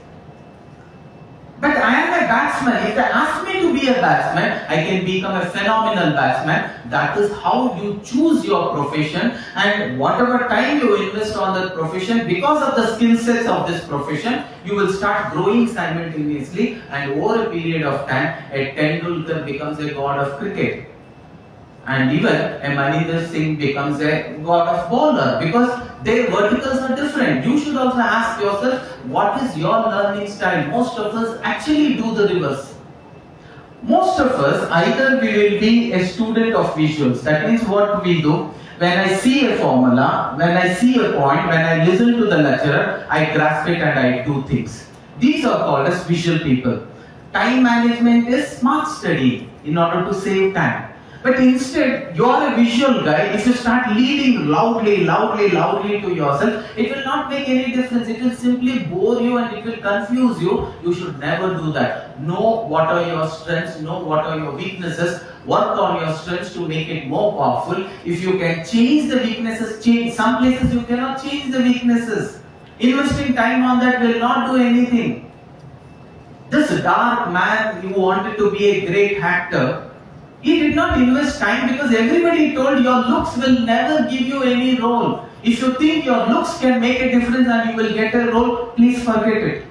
But I am a batsman. If they ask me to be a batsman, I can become a phenomenal batsman. That is how you choose your profession, and whatever time you invest on that profession, because of the skill sets of this profession, you will start growing simultaneously, and over a period of time, a Tendulkar becomes a god of cricket. And even a Maninder Singh becomes a god of bowler, because their verticals are different. You should also ask yourself, what is your learning style? Most of us actually do the reverse. Most of us, either we will be a student of visuals. That means what we do, when I see a formula, when I see a point, when I listen to the lecturer, I grasp it and I do things. These are called as visual people. Time management is smart study in order to save time. But instead, you are a visual guy. If you start leading loudly to yourself, it will not make any difference. It will simply bore you and it will confuse you. You should never do that. Know what are your strengths, know what are your weaknesses, work on your strengths to make it more powerful. If you can change the weaknesses, change. Some places you cannot change the weaknesses. Investing time on that will not do anything. This dark man who wanted to be a great actor, he did not invest time because everybody told your looks will never give you any role. If you think your looks can make a difference and you will get a role, please forget it.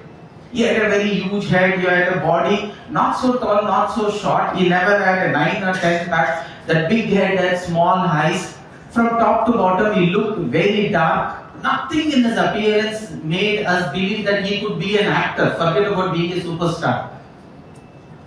He had a very huge head, he had a body, not so tall, not so short. He never had a 9 or 10 pack. That big head had small eyes. From top to bottom, he looked very dark. Nothing in his appearance made us believe that he could be an actor. Forget about being a superstar.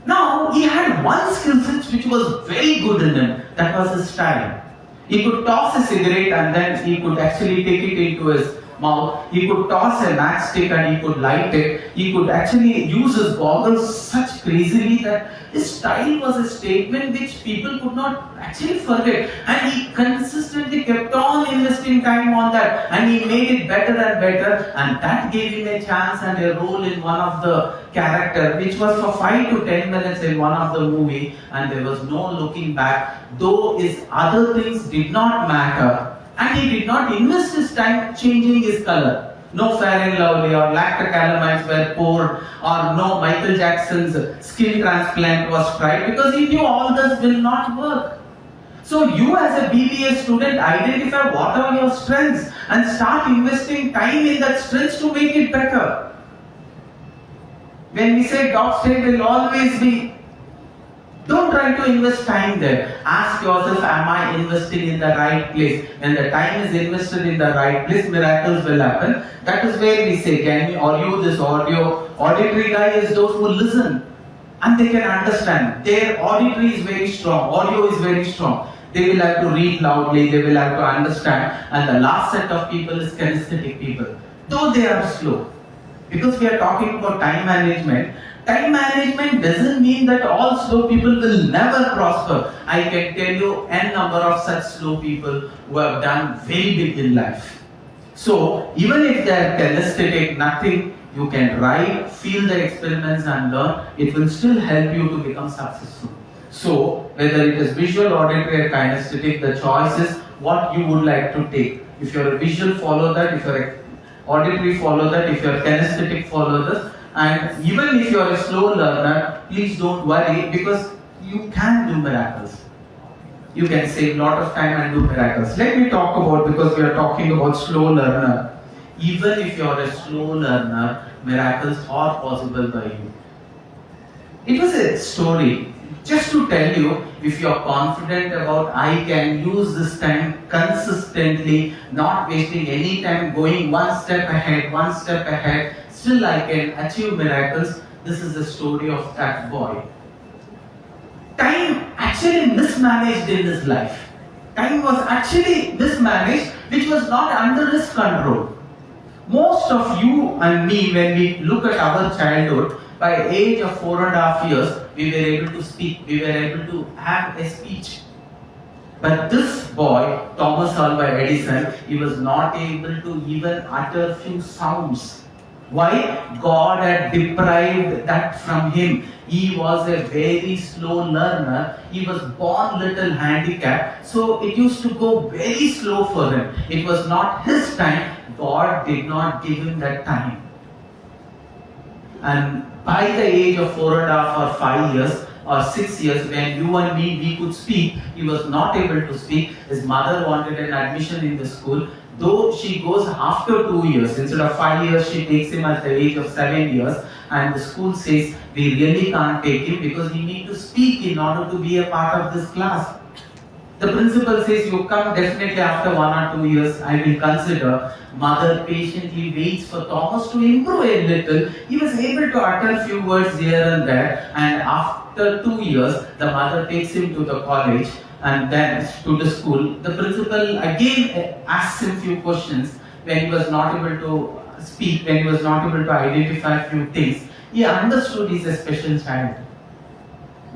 Now, he had one skill set which was very good in him. That was his style. He could toss a cigarette and then he could actually take it into his mouth. He could toss a matchstick and he could light it. He could actually use his goggles such crazily that his style was a statement which people could not actually forget. And he consistently kept on investing time on that. And he made it better and better. And that gave him a chance and a role in one of the character, which was for 5 to 10 minutes in one of the movie. And there was no looking back. Though his other things did not matter. And he did not invest his time changing his color. No Fair and Lovely or lactocalamides were poured, or no Michael Jackson's skin transplant was tried, because he knew all this will not work. So you as a BBA student, identify what are your strengths and start investing time in that strengths to make it better. When we say top state will always be, don't try to invest time there. Ask yourself, am I investing in the right place? When the time is invested in the right place, miracles will happen. That is where we say, can we audio this audio? Auditory guy is those who listen and they can understand. Their auditory is very strong, audio is very strong. They will have to read loudly, they will have to understand. And the last set of people is kinesthetic people. Though they are slow. Because we are talking about time management. Time management doesn't mean that all slow people will never prosper. I can tell you n number of such slow people who have done very big in life. So even if they are kinesthetic, nothing, you can write, feel the experiments and learn. It will still help you to become successful. So whether it is visual, auditory or kinesthetic, the choice is what you would like to take. If you are a visual, follow that. If you are a auditory, follow that. If you are kinesthetic, follow this. And even if you are a slow learner, please don't worry, because you can do miracles. You can save a lot of time and do miracles. Let me talk about, because we are talking about slow learner. Even if you are a slow learner, miracles are possible by you. It was a story just to tell you, if you are confident about I can use this time consistently, not wasting any time, going one step ahead, still I can achieve miracles. This is the story of that boy. Time actually mismanaged in his life. Time was actually mismanaged, which was not under his control. Most of you and me, when we look at our childhood, by age of 4.5 years, we were able to speak, we were able to have a speech. But this boy, Thomas Alva Edison, he was not able to even utter few sounds. Why? God had deprived that from him. He was a very slow learner. He was born little handicapped. So it used to go very slow for him. It was not his time. God did not give him that time. And by the age of 4.5 or 5 years or 6 years, when you and me, we could speak, he was not able to speak. His mother wanted an admission in the school. Though she goes after 2 years, instead of 5 years, she takes him at the age of 7 years. And the school says, we really can't take him because he needs to speak in order to be a part of this class. The principal says, you come definitely after 1 or 2 years, I will consider. Mother patiently waits for Thomas to improve a little. He was able to utter few words here and there. And after 2 years, the mother takes him to the college and then to the school. The principal again asks him few questions when he was not able to speak, when he was not able to identify few things. He understood he's a special child.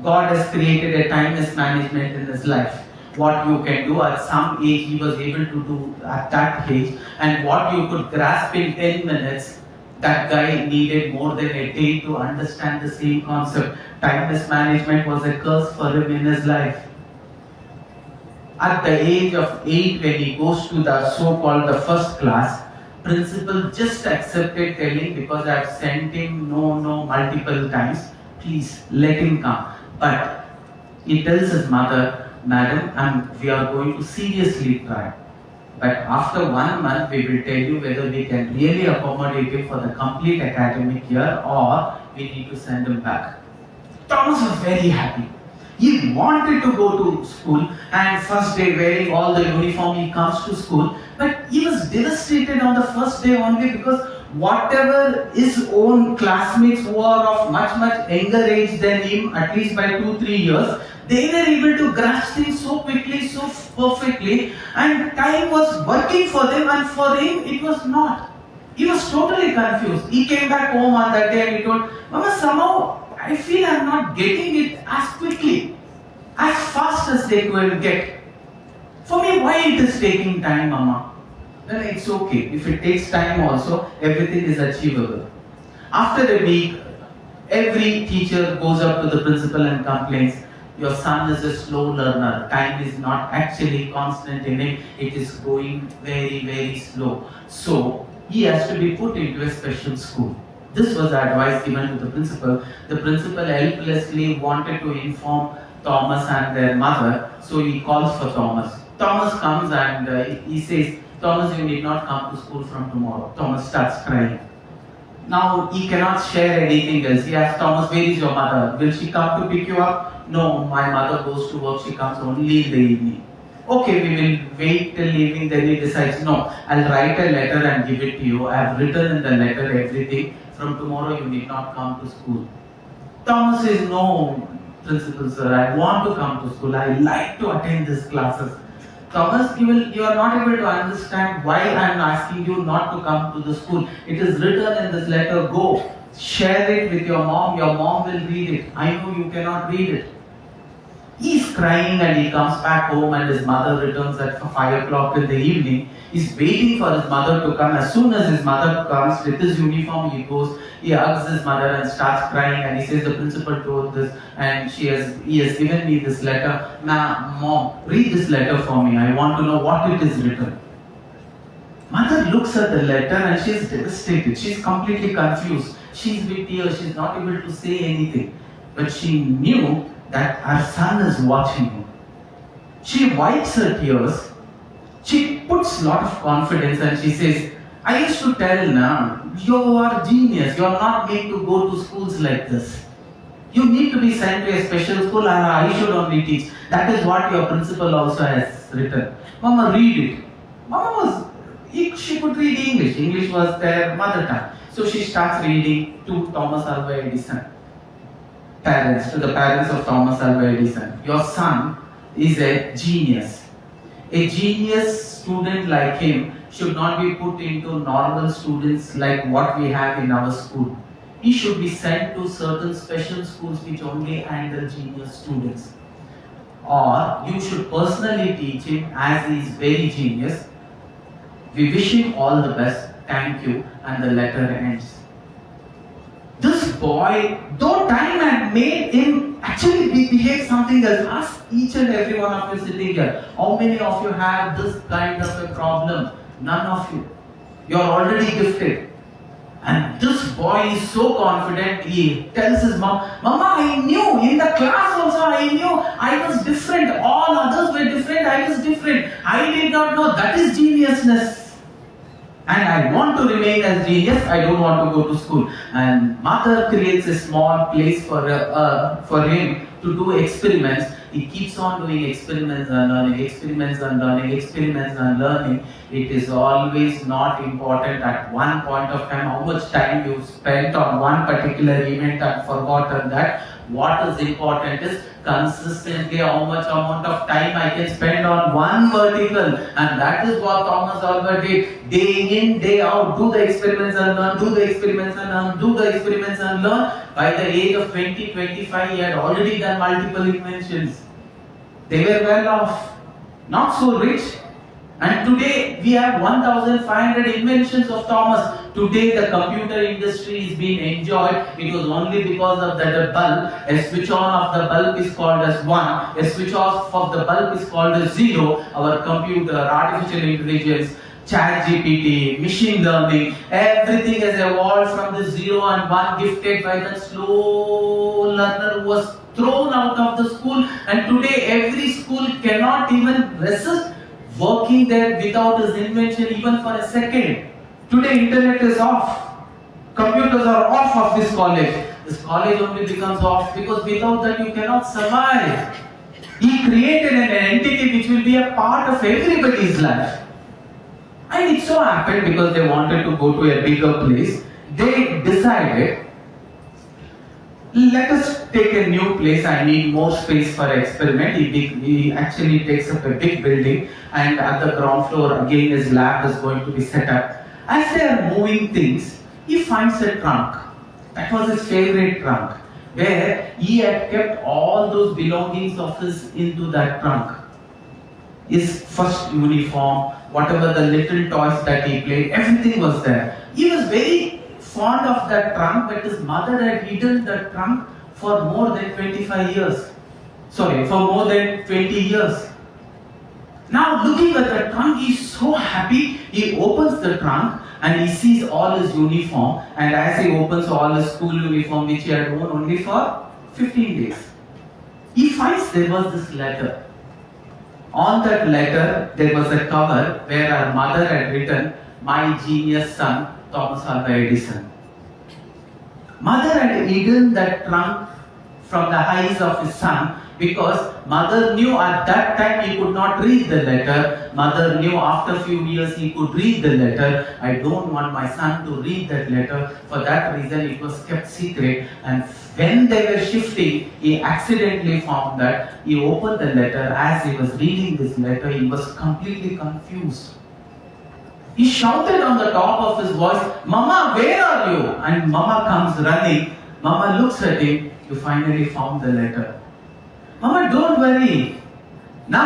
God has created a time mismanagement in his life. What you can do at some age, he was able to do at that age, and what you could grasp in 10 minutes, that guy needed more than a day to understand the same concept. Time mismanagement was a curse for him in his life. At the age of 8, when he goes to the so-called the first class, principal just accepted telling, because I have sent him no multiple times, please let him come. But he tells his mother, madam, we are going to seriously try. But after 1 month, we will tell you whether we can really accommodate him for the complete academic year or we need to send him back. Thomas was very happy. He wanted to go to school, and first day wearing all the uniform, he comes to school. But he was devastated on the first day only, because whatever his own classmates who are of much younger age than him, at least by 2-3 years, they were able to grasp things so quickly, so perfectly, and time was working for them, and for him it was not. He was totally confused. He came back home on that day and he told, Mama, somehow I feel I'm not getting it as quickly, as fast as they could get. For me, why it is taking time, Mama? Then it's okay. If it takes time also, everything is achievable. After a week, every teacher goes up to the principal and complains, your son is a slow learner. Time is not actually constant in him. It is going very slow. So, he has to be put into a special school. This was the advice given to the principal. The principal helplessly wanted to inform Thomas and their mother, so he calls for Thomas. Thomas comes and he says, Thomas, you need not come to school from tomorrow. Thomas starts crying. Now he cannot share anything else. He asks Thomas, where is your mother? Will she come to pick you up? No, my mother goes to work. She comes only in the evening. Okay, we will wait till evening. Then he decides, no, I'll write a letter and give it to you. I have written in the letter everything. From tomorrow you need not come to school. Thomas says, no, principal sir, I want to come to school. I like to attend these classes. Thomas, you are not able to understand why I am asking you not to come to the school. It is written in this letter. Go, share it with your mom. Your mom will read it. I know you cannot read it. He is crying and he comes back home, and his mother returns at 5 o'clock in the evening. He is waiting for his mother to come. As soon as his mother comes with his uniform, he goes, he hugs his mother and starts crying, and he says, the principal told this and he has given me this letter. Mom, read this letter for me. I want to know what it is written. Mother looks at the letter and she is devastated. She is completely confused. She is with tears. She is not able to say anything. But she knew that her son is watching him. She wipes her tears. She puts a lot of confidence and she says, I used to tell now, you are genius. You are not made to go to schools like this. You need to be sent to a special school, and I should only teach. That is what your principal also has written. Mama, read it. She could read English. English was their mother tongue. So she starts reading to Thomas Alva Edison. To the parents of Thomas Alva Edison. Your son is a genius. A genius student like him should not be put into normal students like what we have in our school. He should be sent to certain special schools which only handle genius students. Or you should personally teach him as he is very genius. We wish him all the best. Thank you. And the letter ends. This boy, though time had made him actually behave something else. Ask each and every one of you sitting here, how many of you have this kind of a problem? None of you. You are already gifted. And this boy is so confident, he tells his mom, Mama, I knew, in the class also I knew I was different. All others were different, I was different. I did not know. That is geniusness. And I want to remain as genius, I don't want to go to school. And mother creates a small place for him to do experiments. He keeps on doing experiments and learning, experiments and learning, experiments and learning. It is always not important at one point of time how much time you spent on one particular event and forgotten that. What is important is consistently how much amount of time I can spend on one vertical, and that is what Thomas Alva did. Day in, day out, do the experiments and learn, do the experiments and learn, do the experiments and learn. By the age of 20, 25, he had already done multiple inventions. They were well off, not so rich. And today we have 1,500 inventions of Thomas. Today the computer industry is being enjoyed. It was only because of that bulb. A switch on of the bulb is called as 1. A switch off of the bulb is called as 0. Our computer, artificial intelligence, chat GPT, machine learning, everything has evolved from the 0 and 1 gifted by that slow learner who was thrown out of the school. And today every school cannot even resist working there without his invention even for a second. Today internet is off. Computers are off of this college. This college only becomes off because without that you cannot survive. He created an entity which will be a part of everybody's life. And it so happened because they wanted to go to a bigger place, they decided, let us take a new place, I need more space for experiment. He actually takes up a big building, and at the ground floor again his lab is going to be set up. As they are moving things, he finds a trunk. That was his favorite trunk, where he had kept all those belongings of his into that trunk. His first uniform, whatever the little toys that he played, everything was there. He was very fond of that trunk, but his mother had hidden that trunk for more than 25 years. Sorry, for more than 20 years. Now looking at the trunk, he is so happy. He opens the trunk and he sees all his uniform, and as he opens all his school uniform which he had worn only for 15 days, he finds there was this letter. On that letter, there was a cover where our mother had written, "My genius son, Thomas Alva Edison." Mother had hidden that trunk from the eyes of his son because mother knew at that time he could not read the letter. Mother knew after a few years he could read the letter. I don't want my son to read that letter. For that reason, it was kept secret. And when they were shifting, he accidentally found that. He opened the letter. As he was reading this letter, he was completely confused. He shouted on the top of his voice, "Mama, where are you?" And Mama comes running. Mama looks at him. "You finally found the letter." "Mama, don't worry. Now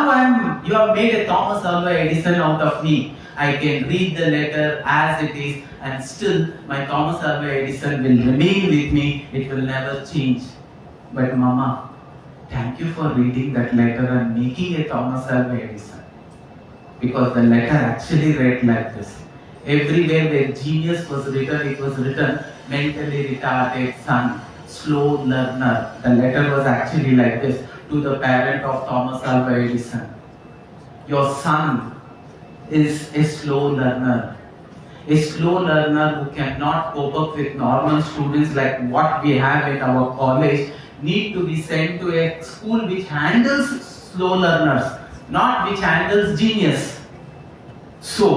you have made a Thomas Alva Edison out of me. I can read the letter as it is, and still my Thomas Alva Edison will remain with me. It will never change. But Mama, thank you for reading that letter and making a Thomas Alva Edison." Because the letter actually read like this. Everywhere where genius was written, it was written mentally retarded son, slow learner. The letter was actually like this to the parent of Thomas Alva Edison. Your son is a slow learner. A slow learner who cannot cope up with normal students like what we have in our college need to be sent to a school which handles slow learners, not which handles genius. So,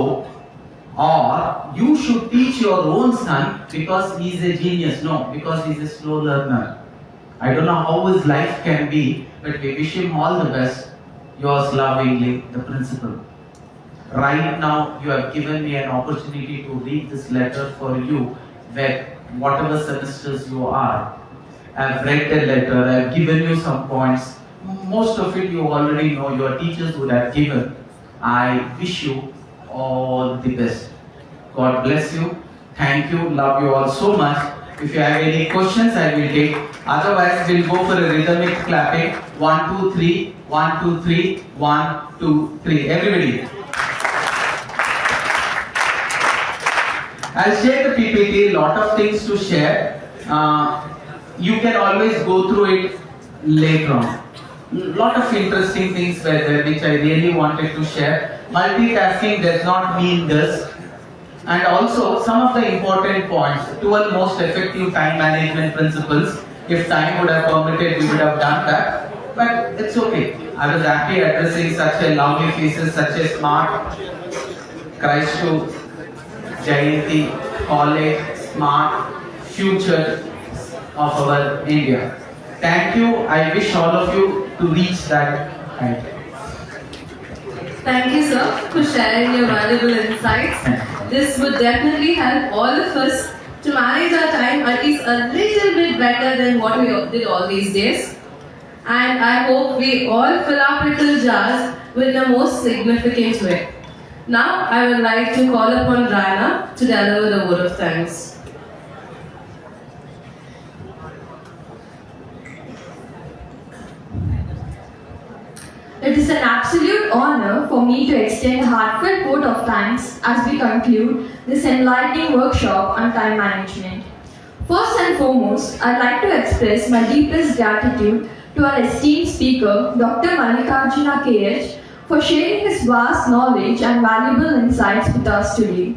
or you should teach your own son because he is a genius. No, because he is a slow learner. I don't know how his life can be, but we wish him all the best. Yours lovingly, the principal. Right now, you have given me an opportunity to read this letter for you, where whatever semesters you are. I have read the letter, I have given you some points. Most of it you already know, your teachers would have given. I wish you all the best. God bless you. Thank you. Love you all so much. If you have any questions, I will take. Otherwise, we'll go for a rhythmic clapping. 1, 2, 3. 1, 2, 3. 1, 2, 3. Everybody. I'll share the PPT. Lot of things to share. You can always go through it later on. Lot of interesting things were there which I really wanted to share. Multitasking does not mean this. And also some of the important points, 12 most effective time management principles. If time would have permitted, we would have done that. But it's okay. I was happy addressing such a lovely faces, such a smart Christu, Jayanti, college, smart future of our India. Thank you. I wish all of you to reach that height. Thank you, sir, for sharing your valuable insights. This would definitely help all of us to manage our time at least a little bit better than what we did all these days. And I hope we all fill our pickle jars with the most significant way. Now, I would like to call upon Rana to deliver the word of thanks. It is an absolute honor for me to extend a heartfelt vote of thanks as we conclude this enlightening workshop on time management. First and foremost, I'd like to express my deepest gratitude to our esteemed speaker, Dr. Mallikarjuna KH, for sharing his vast knowledge and valuable insights with us today.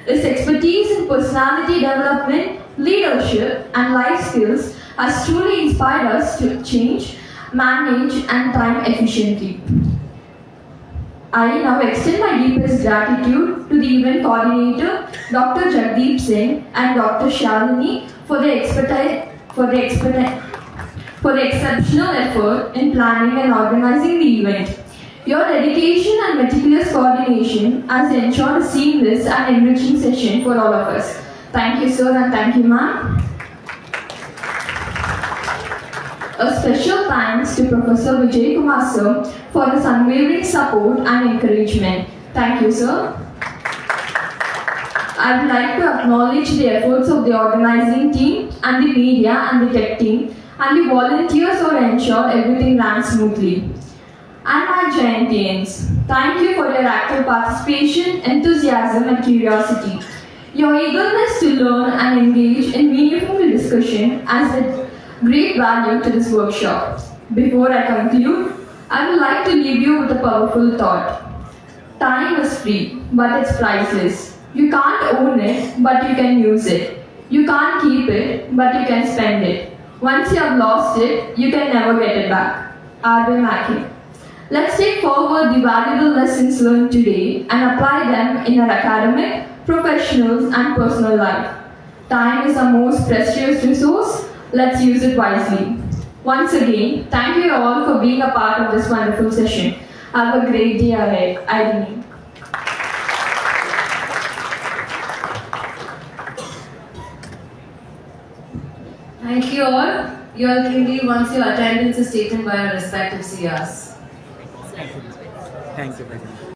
His expertise in personality development, leadership, and life skills has truly inspired us to change, manage, and time efficiently. I now extend my deepest gratitude to the event coordinator, Dr. Jagdeep Singh and Dr. Shalini for the exceptional effort in planning and organizing the event. Your dedication and meticulous coordination has ensured a seamless and enriching session for all of us. Thank you, sir, and thank you, ma'am. A special thanks to Professor Vijay Kumar sir for his unwavering support and encouragement. Thank you, sir. I would like to acknowledge the efforts of the organizing team and the media and the tech team and the volunteers who ensure everything ran smoothly. And my Giantians, thank you for your active participation, enthusiasm and curiosity. Your eagerness to learn and engage in meaningful discussion has a great value to this workshop. Before I conclude, I would like to leave you with a powerful thought. Time is free, but it's priceless. You can't own it, but you can use it. You can't keep it, but you can spend it. Once you have lost it, you can never get it back. R.B. Mackey. Let's take forward the valuable lessons learned today and apply them in our academic, professional, and personal life. Time is our most precious resource. Let's use it wisely. Once again, thank you all for being a part of this wonderful session. Have a great day ahead. Irene. Thank you all. You all can leave once your attendance is taken by your respective CRs. Thank you very much.